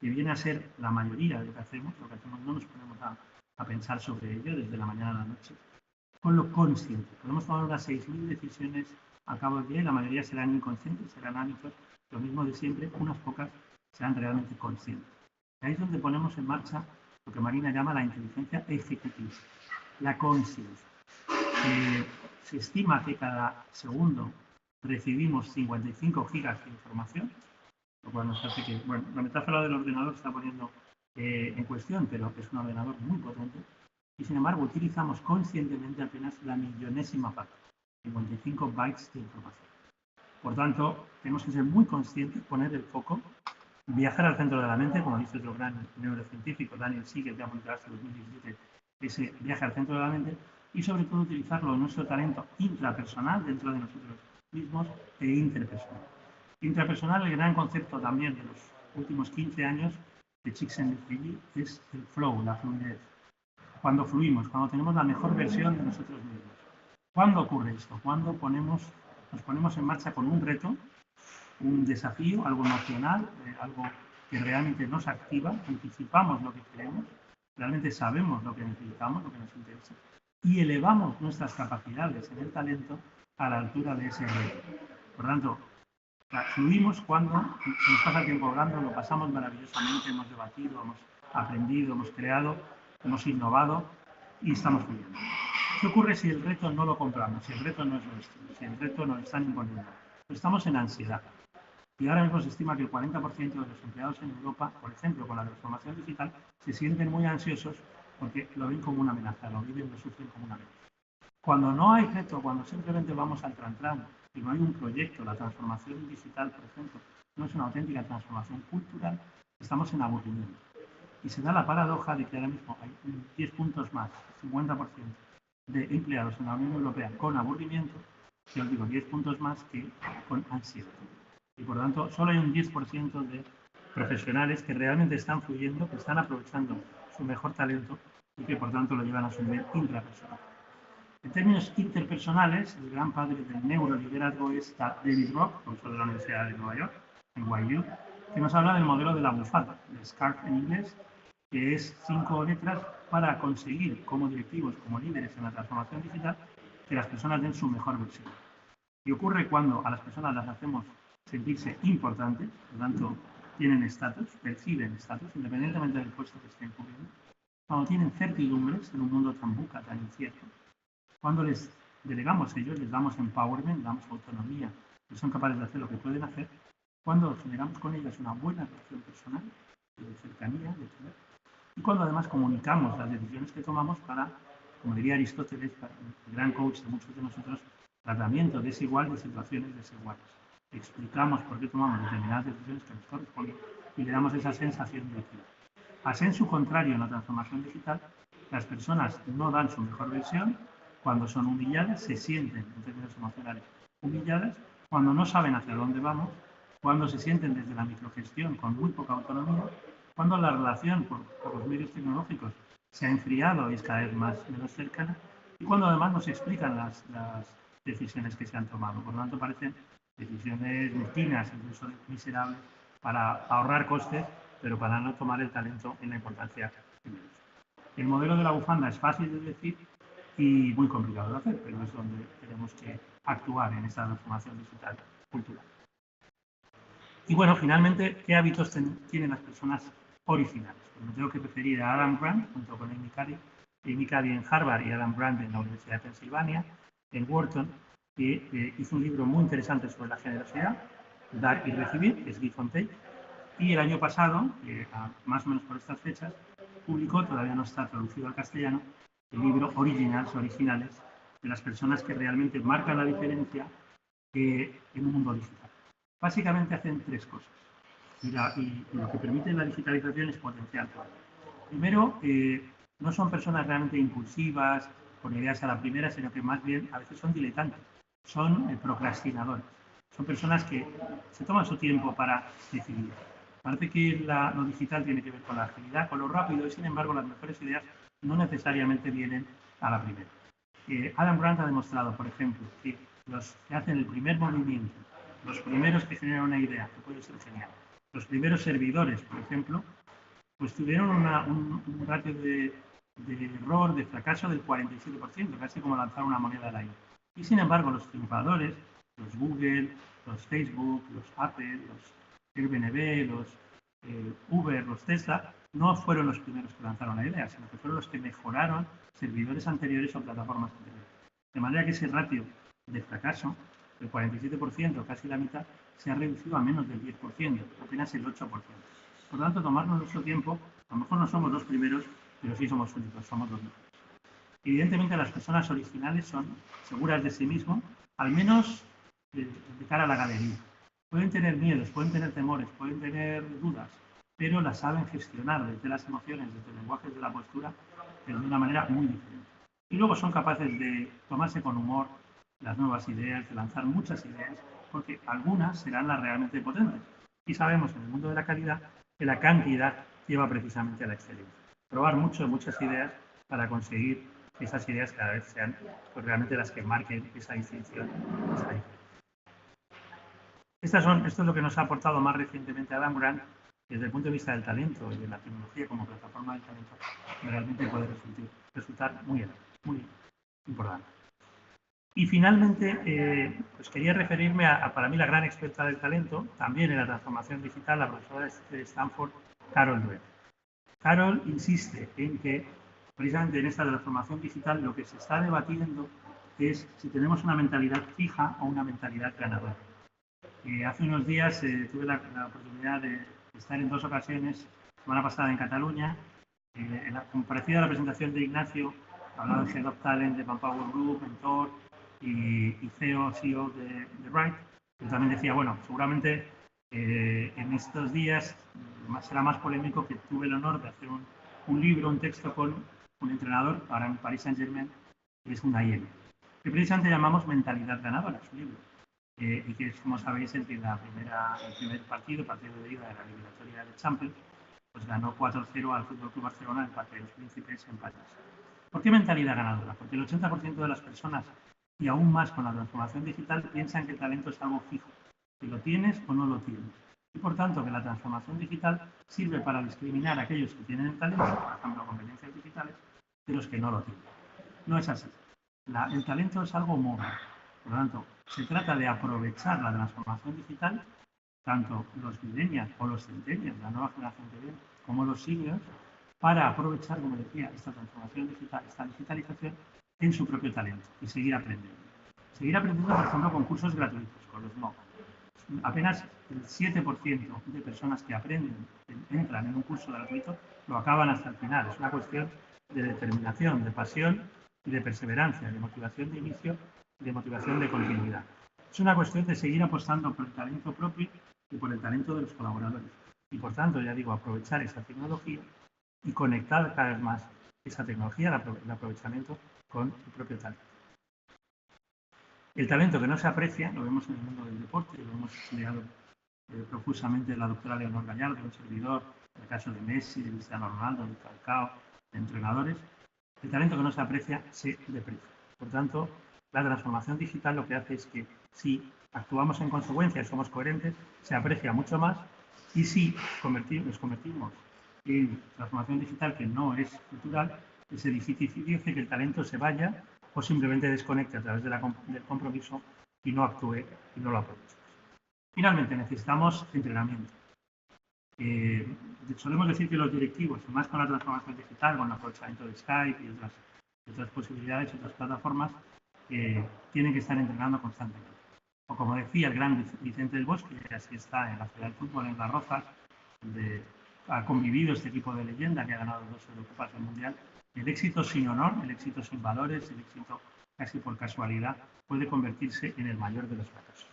[SPEAKER 2] que viene a ser la mayoría de lo que hacemos no nos ponemos a pensar sobre ello desde la mañana a la noche, con lo consciente. Podemos tomar unas 6.000 decisiones al cabo del día y la mayoría serán inconscientes, serán hábitos, lo mismo de siempre, unas pocas serán realmente conscientes. Y ahí es donde ponemos en marcha lo que Marina llama la inteligencia ejecutiva, la conciencia. Se estima que cada segundo recibimos 55 gigas de información, lo cual nos hace que, bueno, la metáfora del ordenador se está poniendo en cuestión, pero es un ordenador muy potente y sin embargo utilizamos conscientemente apenas la millonésima parte, 55 bytes de información. Por tanto, tenemos que ser muy conscientes, poner el foco, viajar al centro de la mente, como dice otro gran neurocientífico, Daniel Siegel, que ha publicado hasta 2017, ese viaje al centro de la mente, y sobre todo utilizarlo en nuestro talento intrapersonal dentro de nosotros mismos e interpersonal. Intrapersonal, el gran concepto también de los últimos 15 años de Csikszentmihalyi es el flow, la fluidez. Cuando fluimos, cuando tenemos la mejor versión de nosotros mismos. ¿Cuándo ocurre esto? Cuando nos ponemos en marcha con un reto, un desafío, algo emocional, algo que realmente nos activa, anticipamos lo que queremos, realmente sabemos lo que necesitamos, lo que nos interesa, y elevamos nuestras capacidades en el talento a la altura de ese reto. Por tanto, fluimos cuando nos pasa el tiempo hablando, lo pasamos maravillosamente, hemos debatido, hemos aprendido, hemos creado, hemos innovado y estamos fluyendo. ¿Qué ocurre si el reto no lo compramos, si el reto no es nuestro, si el reto nos lo están imponiendo? Pues estamos en ansiedad. Y ahora mismo se estima que el 40% de los empleados en Europa, por ejemplo, con la transformación digital, se sienten muy ansiosos porque lo ven como una amenaza, lo viven, lo sufren como una amenaza. Cuando no hay reto, cuando simplemente vamos al tran-tran y no hay un proyecto, la transformación digital, por ejemplo, no es una auténtica transformación cultural, estamos en aburrimiento. Y se da la paradoja de que ahora mismo hay 10 puntos más, 50% de empleados en la Unión Europea con aburrimiento, que os digo 10 puntos más que con ansiedad. Y por lo tanto, solo hay un 10% de profesionales que realmente están fluyendo, que están aprovechando su mejor talento y que por tanto lo llevan a su nivel intrapersonal. En términos interpersonales, el gran padre del neuroliderazgo es David Rock, profesor de la Universidad de Nueva York, en NYU, que nos habla del modelo de la bufanda, el SCARF en inglés, que es 5 letras para conseguir como directivos, como líderes en la transformación digital, que las personas den su mejor versión. Y ocurre cuando a las personas las hacemos sentirse importantes, por lo tanto tienen estatus, perciben estatus, independientemente del puesto que estén cubriendo, cuando tienen certidumbres en un mundo tan buca, tan incierto, cuando les delegamos ellos, les damos empowerment, les damos autonomía, que son capaces de hacer lo que pueden hacer, cuando generamos con ellos una buena relación personal, de cercanía, de poder, y cuando además comunicamos las decisiones que tomamos para, como diría Aristóteles, el gran coach de muchos de nosotros, tratamiento desigual de situaciones desiguales. Explicamos por qué tomamos determinadas decisiones que nos corresponden y le damos esa sensación de equidad. A sensu contrario, en la transformación digital, las personas no dan su mejor versión cuando son humilladas, se sienten, en términos emocionales, humilladas, cuando no saben hacia dónde vamos, cuando se sienten desde la microgestión con muy poca autonomía, cuando la relación por los medios tecnológicos se ha enfriado y es cada vez menos cercana, y cuando además nos explican las decisiones que se han tomado. Por lo tanto, parecen decisiones mezquinas, incluso miserables, para ahorrar costes, pero para no tomar el talento en la importancia que merece. El modelo de la bufanda es fácil de decir y muy complicado de hacer, pero es donde tenemos que actuar en esta transformación digital cultural. Y bueno, finalmente, ¿qué hábitos tienen las personas originales? Pues me tengo que referir a Adam Grant, junto con Amy Cuddy en Harvard y Adam Grant en la Universidad de Pensilvania, en Wharton, que hizo un libro muy interesante sobre la generosidad, Dar y Recibir, que es Give and Take, y el año pasado, más o menos por estas fechas, publicó, todavía no está traducido al castellano, el libro Originales, de las personas que realmente marcan la diferencia en un mundo digital. Básicamente hacen tres cosas y lo que permite la digitalización es potenciar todo. Primero, no son personas realmente impulsivas, con ideas a la primera, sino que más bien a veces son diletantes, son procrastinadores. Son personas que se toman su tiempo para decidir. Parece que lo digital tiene que ver con la agilidad, con lo rápido, y sin embargo las mejores ideas no necesariamente vienen a la primera. Adam Grant ha demostrado, por ejemplo, que los que hacen el primer movimiento, los primeros que generan una idea, que puede ser genial, los primeros servidores, por ejemplo, pues tuvieron un ratio de error, de fracaso del 47%, casi como lanzar una moneda al aire. Y sin embargo, los triunfadores, los Google, los Facebook, los Apple, los Airbnb, los Uber, los Tesla, no fueron los primeros que lanzaron la idea, sino que fueron los que mejoraron servidores anteriores o plataformas anteriores. De manera que ese ratio de fracaso, del 47%, casi la mitad, se ha reducido a menos del 10%, apenas el 8%. Por lo tanto, tomarnos nuestro tiempo, a lo mejor no somos los primeros, pero sí somos únicos, somos los mejores. Evidentemente, las personas originales son seguras de sí mismas, al menos de cara a la galería. Pueden tener miedos, pueden tener temores, pueden tener dudas, pero las saben gestionar desde las emociones, desde el lenguaje de la postura, de una manera muy diferente. Y luego son capaces de tomarse con humor las nuevas ideas, de lanzar muchas ideas, porque algunas serán las realmente potentes. Y sabemos en el mundo de la calidad que la cantidad lleva precisamente a la excelencia. Probar muchas ideas para conseguir que esas ideas cada vez sean pues, realmente las que marquen esa distinción, esa diferencia. Esto es lo que nos ha aportado más recientemente Adam Grant desde el punto de vista del talento y de la tecnología como plataforma del talento, realmente puede resultar muy importante. Y finalmente, pues quería referirme a, para mí, la gran experta del talento, también en la transformación digital, la profesora de Stanford, Carol Dweck. Carol insiste en que, precisamente en esta transformación digital, lo que se está debatiendo es si tenemos una mentalidad fija o una mentalidad ganadora. Hace unos días tuve la oportunidad de estar en 2 ocasiones, semana pasada en Cataluña, como parecida a la presentación de Ignacio, hablaba de Head of Talent de Manpower Group, Mentor y CEO de Wright. Yo también decía, bueno, seguramente en estos días será más polémico que tuve el honor de hacer un libro, un texto con un entrenador, ahora en Paris Saint-Germain, que es un IEM, que precisamente llamamos Mentalidad Ganadora, su libro. Y que es, como sabéis, el que el primer partido de ida de la eliminatoria de Champions, pues ganó 4-0 al FC Barcelona en el Parque de los Príncipes en París. ¿Por qué mentalidad ganadora? Porque el 80% de las personas, y aún más con la transformación digital, piensan que el talento es algo fijo, que lo tienes o no lo tienes. Y por tanto, que la transformación digital sirve para discriminar a aquellos que tienen el talento, por ejemplo, competencias digitales, de los que no lo tienen. No es así. El talento es algo móvil. Por lo tanto, se trata de aprovechar la transformación digital, tanto los millennials o los centennials, la nueva generación que viene, como los seniors, para aprovechar, como decía, esta transformación digital, esta digitalización en su propio talento y seguir aprendiendo. Seguir aprendiendo, por ejemplo, con cursos gratuitos, con los MOOC. Apenas el 7% de personas que entran en un curso gratuito, lo acaban hasta el final. Es una cuestión de determinación, de pasión y de perseverancia, de motivación de inicio y de motivación de continuidad. Es una cuestión de seguir apostando por el talento propio y por el talento de los colaboradores. Y por tanto, ya digo, aprovechar esa tecnología y conectar cada vez más esa tecnología, el aprovechamiento, con el propio talento. El talento que no se aprecia, lo vemos en el mundo del deporte, lo hemos estudiado profusamente la doctora Leonor Gallardo, un servidor, en el caso de Messi, de Cristiano Ronaldo, de Falcao, de entrenadores. El talento que no se aprecia se deprecia. Por tanto, la transformación digital lo que hace es que sí actuamos en consecuencia y somos coherentes, se aprecia mucho más. Y si nos convertimos en transformación digital que no es cultural, ese difícil hace que el talento se vaya o simplemente desconecte a través del compromiso y no actúe y no lo aproveche. Finalmente, necesitamos entrenamiento. Solemos decir que los directivos, más con la transformación digital, con el aprovechamiento de Skype y otras posibilidades, otras plataformas, tienen que estar entrenando constantemente. O como decía el gran Vicente del Bosque, que así está en la Ciudad del Fútbol, en Las Rozas, donde ha convivido este tipo de leyenda que ha ganado 2 Eurocopas del Mundial, el éxito sin honor, el éxito sin valores, el éxito casi por casualidad, puede convertirse en el mayor de los fracasos.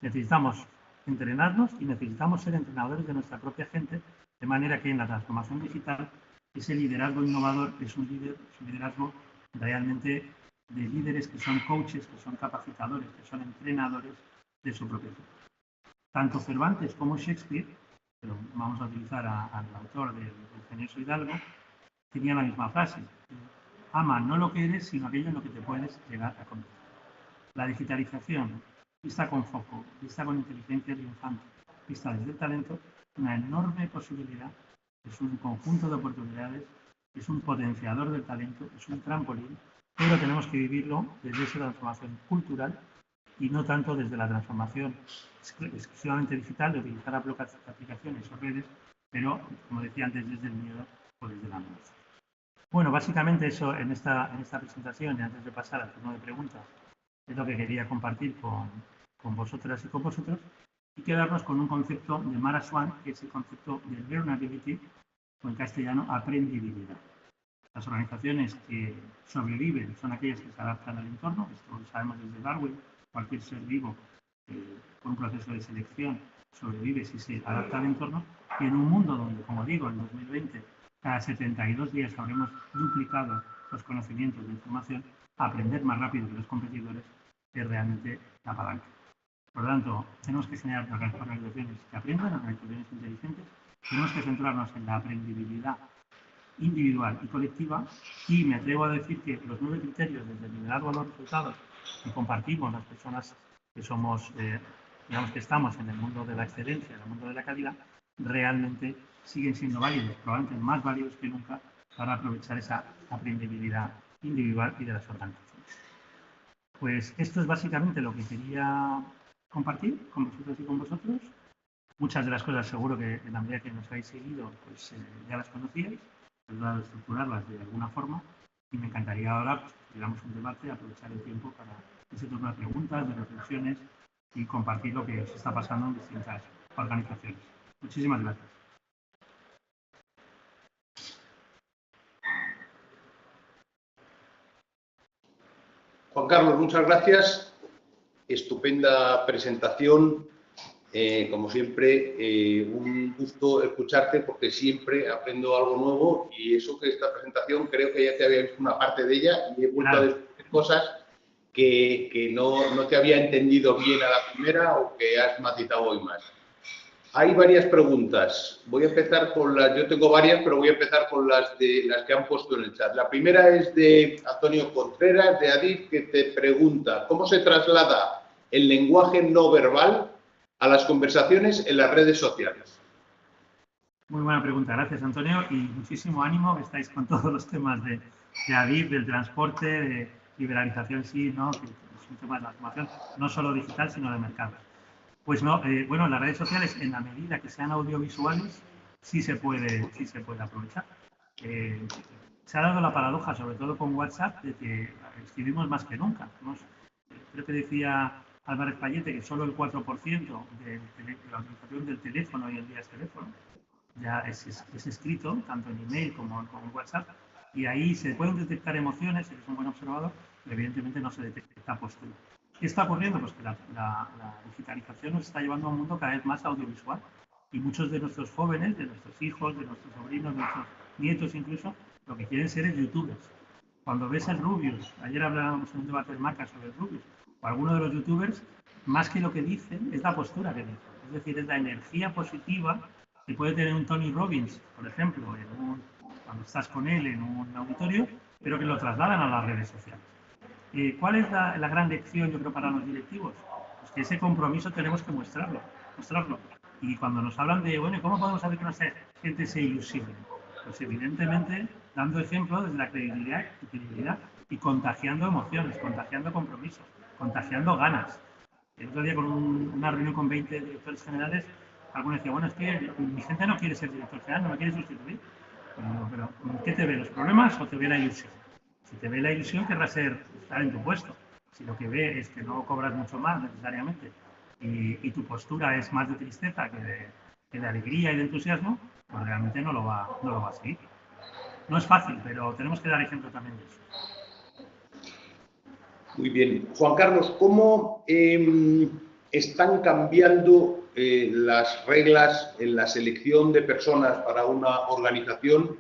[SPEAKER 2] Necesitamos entrenarnos y necesitamos ser entrenadores de nuestra propia gente, de manera que en la transformación digital ese liderazgo innovador es un liderazgo realmente de líderes que son coaches, que son capacitadores, que son entrenadores de su propio equipo. Tanto Cervantes como Shakespeare, pero vamos a utilizar al autor del Ingenioso Hidalgo, tenían la misma frase: ama no lo que eres, sino aquello en lo que te puedes llegar a convertir. La digitalización, vista con foco, vista con inteligencia triunfante, vista desde el talento, una enorme posibilidad, es un conjunto de oportunidades, es un potenciador del talento, es un trampolín, pero tenemos que vivirlo desde esa transformación cultural y no tanto desde la transformación exclusivamente digital, de utilizar aplicaciones o redes, pero, como decía antes, desde el miedo o desde la amenaza. Bueno, básicamente eso en esta presentación, y antes de pasar al turno de preguntas, es lo que quería compartir con vosotras y con vosotros, y quedarnos con un concepto de Mara Swan, que es el concepto de learnability, o en castellano, aprendibilidad. Las organizaciones que sobreviven son aquellas que se adaptan al entorno, esto lo sabemos desde Darwin, cualquier ser vivo con un proceso de selección sobrevive si se adapta al entorno, y en un mundo donde, como digo, en 2020, cada 72 días habremos duplicado los conocimientos de información, aprender más rápido que los competidores es realmente la palanca. Por lo tanto, tenemos que enseñar a las organizaciones que aprendan, organizaciones inteligentes, tenemos que centrarnos en la aprendibilidad individual y colectiva, y me atrevo a decir que los 9 criterios desde el liderazgo a los resultados que compartimos las personas que somos, digamos que estamos en el mundo de la excelencia, en el mundo de la calidad, realmente siguen siendo válidos, probablemente más válidos que nunca, para aprovechar esa aprendibilidad individual y de las organizaciones. Pues esto es básicamente lo que quería compartir con vosotros y con vosotros. Muchas de las cosas seguro que en la medida que nos habéis seguido, pues ya las conocíais, he tratado de estructurarlas de alguna forma, y me encantaría ahora pues, que tuviéramos un debate, aprovechar el tiempo para ese turno de preguntas, de reflexiones y compartir lo que os está pasando en distintas organizaciones. Muchísimas gracias.
[SPEAKER 1] Juan Carlos, muchas gracias. Estupenda presentación. Como siempre, un gusto escucharte porque siempre aprendo algo nuevo, y eso que esta presentación creo que ya te había visto una parte de ella y he vuelto a descubrir cosas que no te había entendido bien a la primera o que has matizado hoy más. Hay varias preguntas. Voy a empezar con las... Yo tengo varias, pero voy a empezar con las que han puesto en el chat. La primera es de Antonio Contreras, de Adif, que te pregunta: ¿cómo se traslada el lenguaje no verbal a las conversaciones en las redes sociales?
[SPEAKER 2] Muy buena pregunta. Gracias, Antonio, y muchísimo ánimo, que estáis con todos los temas de Adif, del transporte, de liberalización, sí, ¿no? Que es un tema de la formación, no solo digital, sino de mercado. Pues no, bueno, las redes sociales, en la medida que sean audiovisuales, sí se puede aprovechar. Se ha dado la paradoja, sobre todo con WhatsApp, de que escribimos más que nunca. Creo que decía Álvarez Payete que solo el 4% de la utilización del teléfono hoy en día es teléfono. Ya es escrito, tanto en email como en WhatsApp, y ahí se pueden detectar emociones, si eres un buen observador, pero evidentemente no se detecta postura. ¿Qué está ocurriendo? Pues que la digitalización nos está llevando a un mundo cada vez más audiovisual, y muchos de nuestros jóvenes, de nuestros hijos, de nuestros sobrinos, de nuestros nietos incluso, lo que quieren ser es youtubers. Cuando ves al Rubius, ayer hablábamos en un debate de marca sobre el Rubius, o alguno de los youtubers, más que lo que dicen, es la postura que dicen. Es decir, es la energía positiva que puede tener un Tony Robbins, por ejemplo, cuando estás con él en un auditorio, pero que lo trasladan a las redes sociales. ¿Cuál es la gran lección, yo creo, para los directivos? Pues pues que ese compromiso tenemos que mostrarlo. Y cuando nos hablan de, bueno, ¿cómo podemos hacer que nuestra gente se ilusione? Pues evidentemente dando ejemplo desde la credibilidad y contagiando emociones, contagiando compromisos, contagiando ganas. El otro día con una reunión con 20 directores generales, alguno decía, bueno, es que mi gente no quiere ser director general, no me quiere sustituir. Pero ¿qué te ve? ¿Los problemas o te ve la ilusión? Si te ve la ilusión, querrá estar en tu puesto. Si lo que ve es que no cobras mucho más necesariamente y tu postura es más de tristeza que de alegría y de entusiasmo, pues realmente no lo va a seguir. No es fácil, pero tenemos que dar ejemplo también de eso.
[SPEAKER 1] Muy bien. Juan Carlos, ¿cómo están cambiando las reglas en la selección de personas para una organización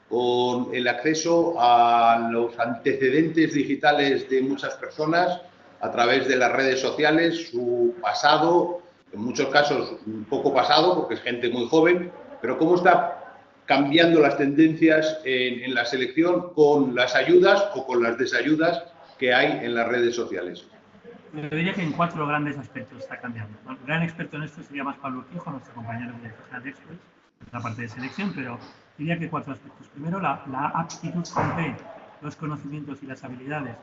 [SPEAKER 1] con el acceso a los antecedentes digitales de muchas personas a través de las redes sociales, su pasado, en muchos casos un poco pasado, porque es gente muy joven, pero cómo está cambiando las tendencias en la selección con las ayudas o con las desayudas que hay en las redes sociales?
[SPEAKER 2] Yo diría que en 4 grandes aspectos está cambiando. El gran experto en esto sería más Pablo Urquijo, nuestro compañero de Express, la parte de selección, pero diría que 4 aspectos. Primero, la aptitud con P, los conocimientos y las habilidades,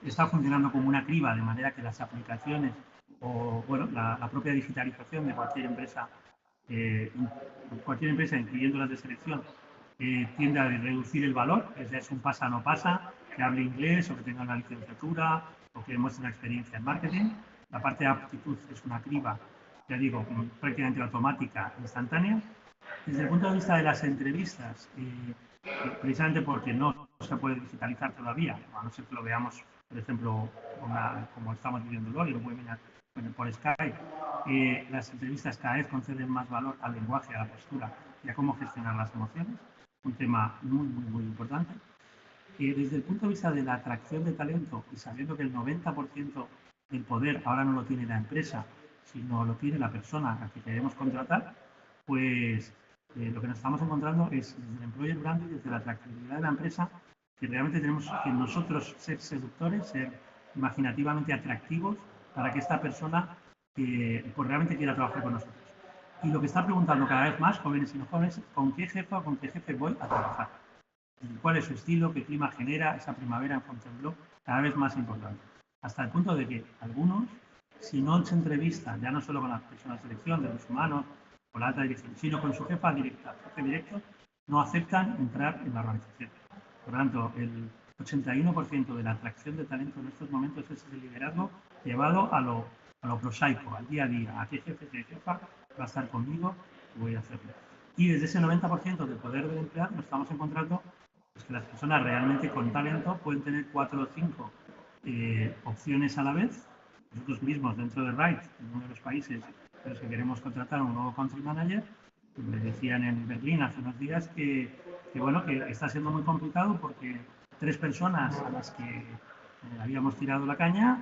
[SPEAKER 2] está funcionando como una criba, de manera que las aplicaciones o bueno, la propia digitalización de cualquier empresa, incluyendo las de selección, tiende a reducir el valor, es un pasa no pasa, que hable inglés o que tenga una licenciatura o que demuestre una experiencia en marketing. La parte de aptitud es una criba, ya digo, prácticamente automática, instantánea. Desde el punto de vista de las entrevistas, precisamente porque no se puede digitalizar todavía, a no ser que lo veamos, por ejemplo, como estamos viviendo hoy, lo webinar por Skype, las entrevistas cada vez conceden más valor al lenguaje, a la postura y a cómo gestionar las emociones, un tema muy importante. Desde el punto de vista de la atracción de talento y sabiendo que el 90% del poder ahora no lo tiene la empresa, sino lo tiene la persona a la que queremos contratar, pues lo que nos estamos encontrando es desde el employer branding, desde la atractividad de la empresa, que realmente tenemos que nosotros ser seductores, ser imaginativamente atractivos para que esta persona pues realmente quiera trabajar con nosotros. Y lo que está preguntando cada vez más, jóvenes y no jóvenes, ¿con qué jefa o con qué jefe voy a trabajar? ¿Cuál es su estilo? ¿Qué clima genera esa primavera en Fontainebleau? Cada vez más importante. Hasta el punto de que algunos, si no se entrevistan, ya no solo con la persona de selección, de los humanos, con la alta dirección, sino con su jefe directo, no aceptan entrar en la organización. Por lo tanto, el 81% de la atracción de talento en estos momentos es el liderazgo llevado a lo prosaico, al día a día, a qué jefe, qué jefa va a estar conmigo y voy a hacerlo. Y desde ese 90% del poder del empleado nos estamos encontrando pues, que las personas realmente con talento pueden tener 4 o 5 opciones a la vez. Nosotros mismos dentro de Right, en uno de los países en los que queremos contratar a un nuevo country manager, me decían en Berlín hace unos días que está siendo muy complicado porque 3 personas a las que habíamos tirado la caña,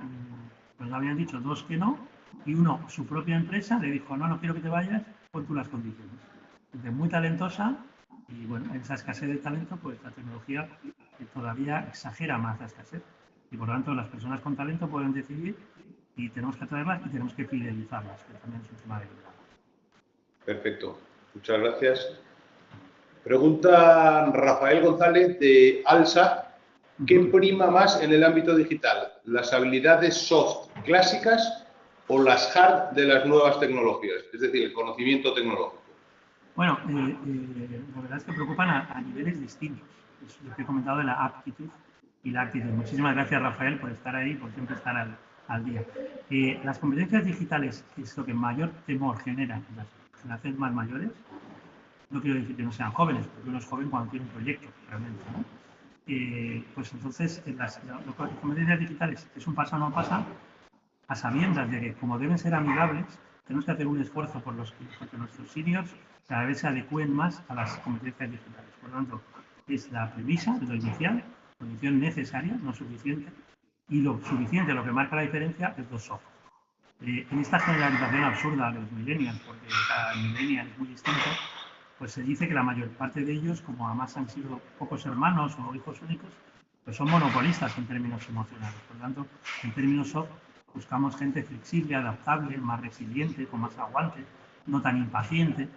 [SPEAKER 2] pues le habían dicho 2 que no, y uno, su propia empresa, le dijo, no quiero que te vayas, pon tú las condiciones. Entonces, muy talentosa, y bueno, en esa escasez de talento, pues la tecnología todavía exagera más la escasez. Y por lo tanto, las personas con talento pueden decidir y tenemos que atraerlas y tenemos que fidelizarlas, que también es un tema de vida.
[SPEAKER 1] Perfecto, muchas gracias. Pregunta Rafael González de ALSA, ¿qué prima más en el ámbito digital? ¿Las habilidades soft clásicas o las hard de las nuevas tecnologías? Es decir, el conocimiento tecnológico.
[SPEAKER 2] Bueno, la verdad es que preocupan a niveles distintos. Es lo que he comentado de la aptitud y la actitud. Muchísimas gracias, Rafael, por estar ahí, por siempre estar al día. Las competencias digitales, que es lo que mayor temor genera en las generaciones más mayores, no quiero decir que no sean jóvenes, porque uno es joven cuando tiene un proyecto, realmente, ¿no? Pues entonces, las competencias digitales, es un pasa o no pasa, a sabiendas de que, como deben ser amigables, tenemos que hacer un esfuerzo porque nuestros seniors cada vez se adecúen más a las competencias digitales. Por lo tanto, es la premisa, es lo inicial, condición necesaria, no suficiente, y lo suficiente, lo que marca la diferencia, es lo soft. En esta generalización absurda de los millennials, porque cada millennial es muy distinto, pues se dice que la mayor parte de ellos, como además han sido pocos hermanos o hijos únicos, pues son monopolistas en términos emocionales. Por lo tanto, en términos soft, buscamos gente flexible, adaptable, más resiliente, con más aguante, no tan impaciente.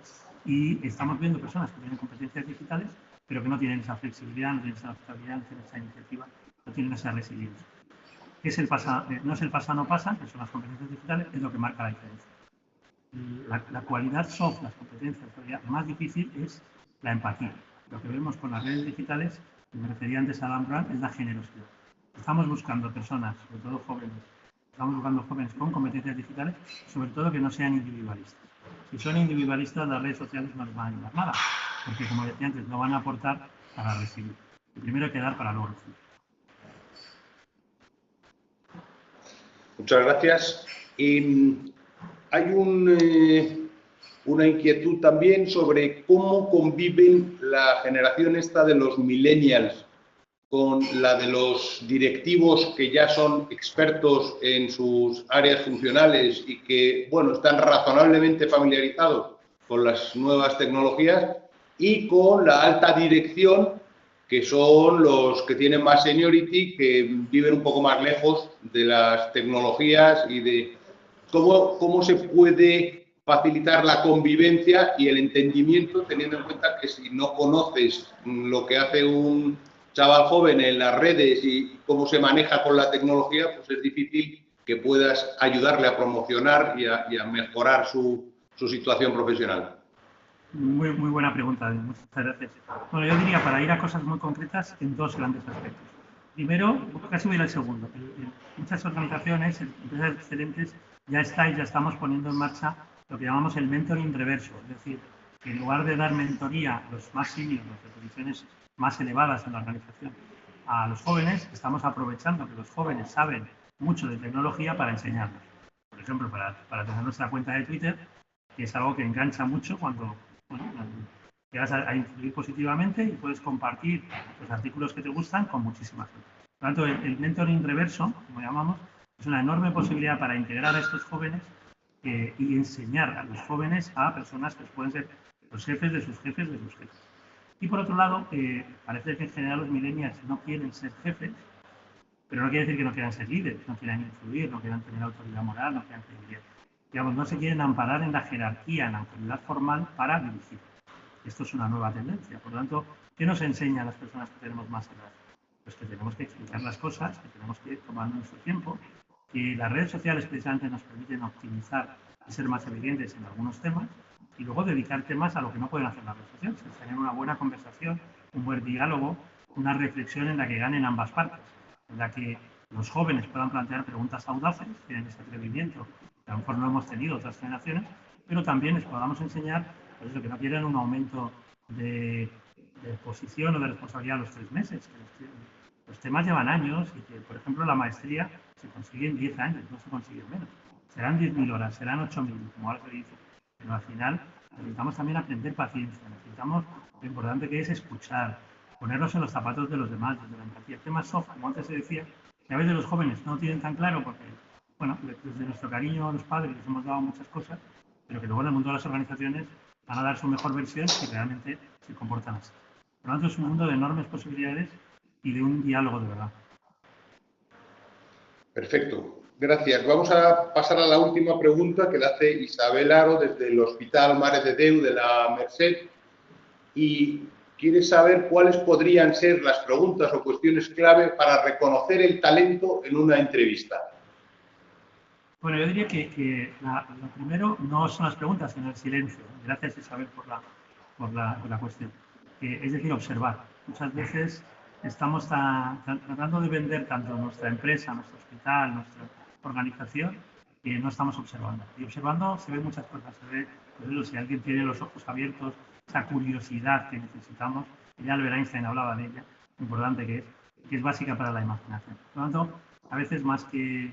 [SPEAKER 2] Y estamos viendo personas que tienen competencias digitales, pero que no tienen esa flexibilidad, no tienen esa adaptabilidad, no tienen esa iniciativa, no tienen esa resiliencia. ¿Qué es el pasa? No es el pasa no pasa, que son las competencias digitales, es lo que marca la diferencia. La cualidad soft, las competencias, todavía más difícil es la empatía. Lo que vemos con las redes digitales, que me refería antes a Dan Brown, es la generosidad. Estamos buscando personas, sobre todo jóvenes, estamos buscando jóvenes con competencias digitales, sobre todo que no sean individualistas. Si son individualistas, las redes sociales no les van a ayudar nada, porque como decía antes, no van a aportar para recibir. Primero hay que dar para luego recibir.
[SPEAKER 1] Muchas gracias. Hay una inquietud también sobre cómo conviven la generación esta de los millennials con la de los directivos que ya son expertos en sus áreas funcionales y que, bueno, están razonablemente familiarizados con las nuevas tecnologías, y con la alta dirección, que son los que tienen más seniority, que viven un poco más lejos de las tecnologías y de cómo se puede facilitar la convivencia y el entendimiento, teniendo en cuenta que si no conoces lo que hace un chaval joven en las redes y cómo se maneja con la tecnología, pues es difícil que puedas ayudarle a promocionar y a mejorar su situación profesional.
[SPEAKER 2] Muy buena pregunta, muchas gracias. Bueno, yo diría, para ir a cosas muy concretas, en dos grandes aspectos. Primero, casi voy al segundo. En muchas organizaciones, en empresas excelentes, ya estamos poniendo en marcha lo que llamamos el mentoring reverso. Es decir, que en lugar de dar mentoría a los más seniors, los de posiciones más elevadas en la organización, a los jóvenes, estamos aprovechando que los jóvenes saben mucho de tecnología para enseñarnos. Por ejemplo, para tener nuestra cuenta de Twitter, que es algo que engancha mucho cuando te vas a influir positivamente y puedes compartir los artículos que te gustan con muchísima gente. Por lo tanto, el mentoring reverso, como llamamos, es una enorme posibilidad para integrar a estos jóvenes y enseñar a los jóvenes a personas que pueden ser los jefes de sus jefes de sus jefes. Y por otro lado, parece que en general los millennials no quieren ser jefes, pero no quiere decir que no quieran ser líderes, no quieran influir, no quieran tener autoridad moral, no quieran credibilidad. Digamos, no se quieren amparar en la jerarquía, en la autoridad formal para dirigir. Esto es una nueva tendencia. Por lo tanto, ¿qué nos enseña a las personas que tenemos más edad? Pues que tenemos que explicar las cosas, que tenemos que tomar nuestro tiempo, que las redes sociales precisamente nos permiten optimizar y ser más evidentes en algunos temas, y luego dedicar temas a lo que no pueden hacer las redes sociales, que tener una buena conversación, un buen diálogo, una reflexión en la que ganen ambas partes, en la que los jóvenes puedan plantear preguntas audaces, tienen ese atrevimiento que a lo mejor no hemos tenido otras generaciones, pero también les podamos enseñar pues eso, que no quieren un aumento de posición o de responsabilidad a los 3 meses. Que los temas llevan años y que, por ejemplo, la maestría se consigue en 10 años, no se consigue en menos. Serán 10.000 horas, serán 8.000, como ahora se dice. Pero al final necesitamos también aprender paciencia, necesitamos lo importante que es escuchar, ponernos en los zapatos de los demás, desde la empatía. Temas soft, como antes se decía, que a veces los jóvenes no tienen tan claro porque, bueno, desde nuestro cariño a los padres les hemos dado muchas cosas, pero que luego en el mundo de las organizaciones van a dar su mejor versión si realmente se comportan así. Por lo tanto, es un mundo de enormes posibilidades y de un diálogo de verdad.
[SPEAKER 1] Perfecto, gracias. Vamos a pasar a la última pregunta que la hace Isabel Aro desde el Hospital Mare de Déu de la Merced, y quiere saber cuáles podrían ser las preguntas o cuestiones clave para reconocer el talento en una entrevista.
[SPEAKER 2] Bueno, yo diría que lo primero no son las preguntas, sino el silencio. Gracias, Isabel, por la cuestión. Es decir, observar. Muchas veces estamos tratando de vender tanto nuestra empresa, nuestro hospital, nuestra organización, que no estamos observando. Y observando se ven muchas cosas. Se ve, por ejemplo, si alguien tiene los ojos abiertos, esa curiosidad que necesitamos. Ya Albert Einstein hablaba de ella, lo importante que es básica para la imaginación. Por lo tanto, a veces más que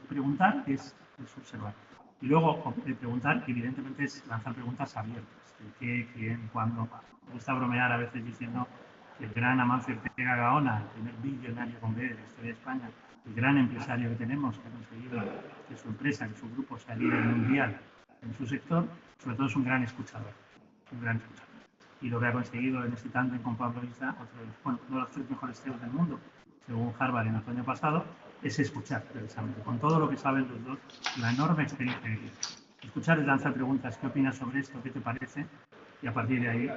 [SPEAKER 2] preguntar es observar. Y luego preguntar, evidentemente, es lanzar preguntas abiertas. ¿Qué, quién, cuándo? Me gusta bromear a veces diciendo que el gran Amancio Ortega Gaona, el primer billonario con B de la historia de España, el gran empresario que tenemos, que ha conseguido que su empresa, que su grupo sea líder mundial en su sector, sobre todo es un gran escuchador. Un gran escuchador. Y lo que ha conseguido en este tándem con Pablo Isa, uno de los 3 mejores CEOs del mundo, según Harvard en el otoño pasado, es escuchar, precisamente, con todo lo que saben los dos, la enorme experiencia que tienen. Escuchar es lanzar preguntas, ¿qué opinas sobre esto? ¿Qué te parece? Y a partir de ahí,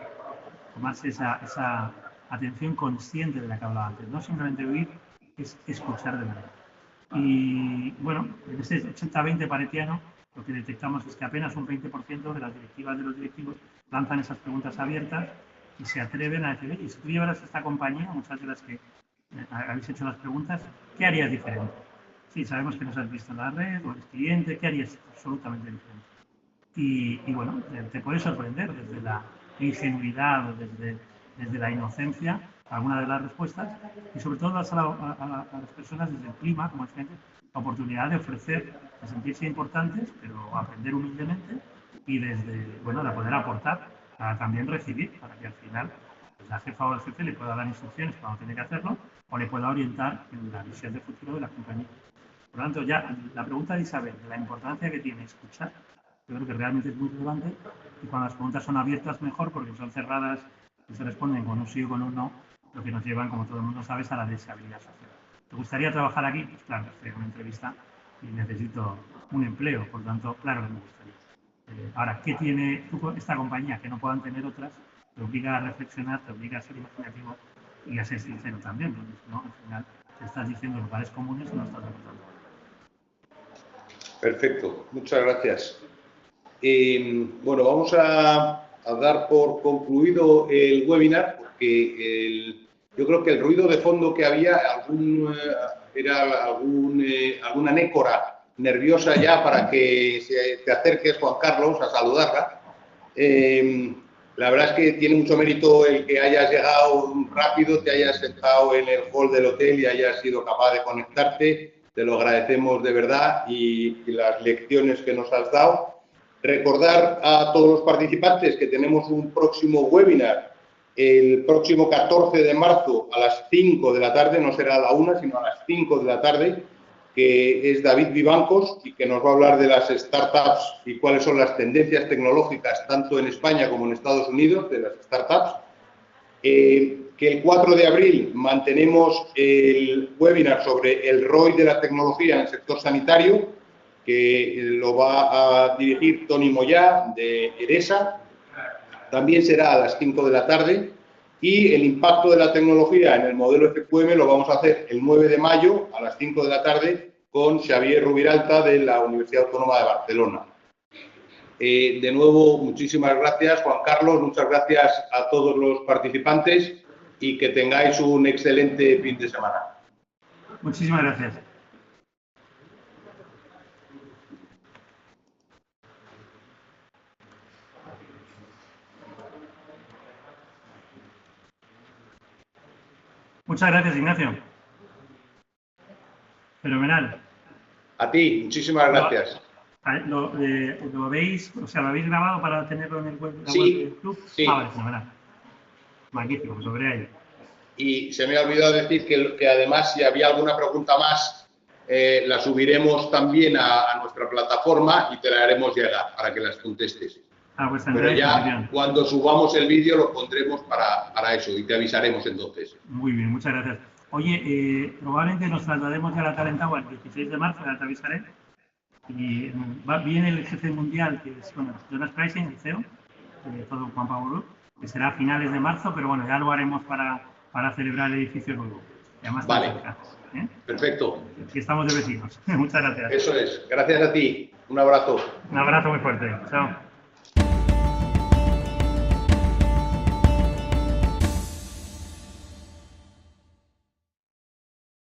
[SPEAKER 2] tomarse esa atención consciente de la que hablaba antes. No simplemente oír, es escuchar de verdad. Y bueno, en ese 80-20 paretiano, lo que detectamos es que apenas un 20% de las directivas de los directivos lanzan esas preguntas abiertas y se atreven a decir, y si tú llevaras esta compañía, muchas de las que habéis hecho las preguntas, ¿qué harías diferente? Sí, sabemos que nos has visto en la red o eres cliente, ¿qué harías absolutamente diferente? Y bueno, te puede sorprender desde la ingenuidad o desde la inocencia alguna de las respuestas y sobre todo das a las personas desde el clima, como es gente, la oportunidad de ofrecer, de sentirse importantes, pero aprender humildemente y desde, bueno, de poder aportar para también recibir, para que al final pues, la jefa o el jefe le pueda dar instrucciones cuando tiene que hacerlo o le pueda orientar en la visión de futuro de la compañía. Por lo tanto, ya la pregunta de Isabel, de la importancia que tiene escuchar, yo creo que realmente es muy relevante y cuando las preguntas son abiertas mejor porque son cerradas y se responden con un sí o con un no, lo que nos llevan, como todo el mundo sabe, a la deseabilidad social. ¿Te gustaría trabajar aquí? Pues claro, estoy en una entrevista y necesito un empleo, por lo tanto, claro que me gustaría. Ahora, ¿qué tiene esta compañía que no puedan tener otras? Te obliga a reflexionar, te obliga a ser imaginativo y a ser sincero también, porque si no, al final te estás diciendo lugares comunes y no estás aportando.
[SPEAKER 1] Perfecto, muchas gracias. Bueno, vamos a dar por concluido el webinar, porque yo creo que el ruido de fondo que había era alguna anécora nerviosa ya para que te acerques, Juan Carlos, a saludarla. La verdad es que tiene mucho mérito el que hayas llegado rápido, te hayas sentado en el hall del hotel y hayas sido capaz de conectarte. Te lo agradecemos de verdad y las lecciones que nos has dado. Recordar a todos los participantes que tenemos un próximo webinar el próximo 14 de marzo a las 5 de la tarde, no será a la 1, sino a las 5 de la tarde, que es David Vivancos y que nos va a hablar de las startups y cuáles son las tendencias tecnológicas tanto en España como en Estados Unidos de las startups. Que el 4 de abril mantenemos el webinar sobre el ROI de la tecnología en el sector sanitario, que lo va a dirigir Toni Moyá, de ERESA. También será a las 5 de la tarde. Y el impacto de la tecnología en el modelo FQM lo vamos a hacer el 9 de mayo a las 5 de la tarde con Xavier Rubiralta de la Universidad Autónoma de Barcelona. De nuevo, muchísimas gracias, Juan Carlos, muchas gracias a todos los participantes y que tengáis un excelente fin de semana.
[SPEAKER 2] Muchísimas gracias. Muchas gracias, Ignacio. Fenomenal.
[SPEAKER 1] A ti, muchísimas gracias.
[SPEAKER 2] ¿Lo veis? O sea, ¿lo habéis grabado para tenerlo en el web, la
[SPEAKER 1] Sí,
[SPEAKER 2] web del club?
[SPEAKER 1] Sí.
[SPEAKER 2] Vale, fenomenal. Magnífico, pues lo veré ahí.
[SPEAKER 1] Y se me ha olvidado decir que además, si había alguna pregunta más, la subiremos también a nuestra plataforma y te la haremos llegar para que las contestes.
[SPEAKER 2] Pues
[SPEAKER 1] pero ya cuando subamos el vídeo lo pondremos para eso y te avisaremos entonces.
[SPEAKER 2] Muy bien, muchas gracias. Oye, probablemente nos traslademos ya a la Talent Hour el 16 de marzo, ya te avisaré. Y viene el jefe mundial, que es Jonas Pricing, el CEO, de todo Juan Pablo, que será a finales de marzo, pero bueno, ya lo haremos para celebrar el edificio nuevo. Además,
[SPEAKER 1] vale,
[SPEAKER 2] cerca, ¿eh?
[SPEAKER 1] Perfecto.
[SPEAKER 2] Aquí estamos de vecinos. Muchas gracias.
[SPEAKER 1] Eso es. Gracias a ti. Un abrazo.
[SPEAKER 2] Un abrazo muy fuerte. Chao.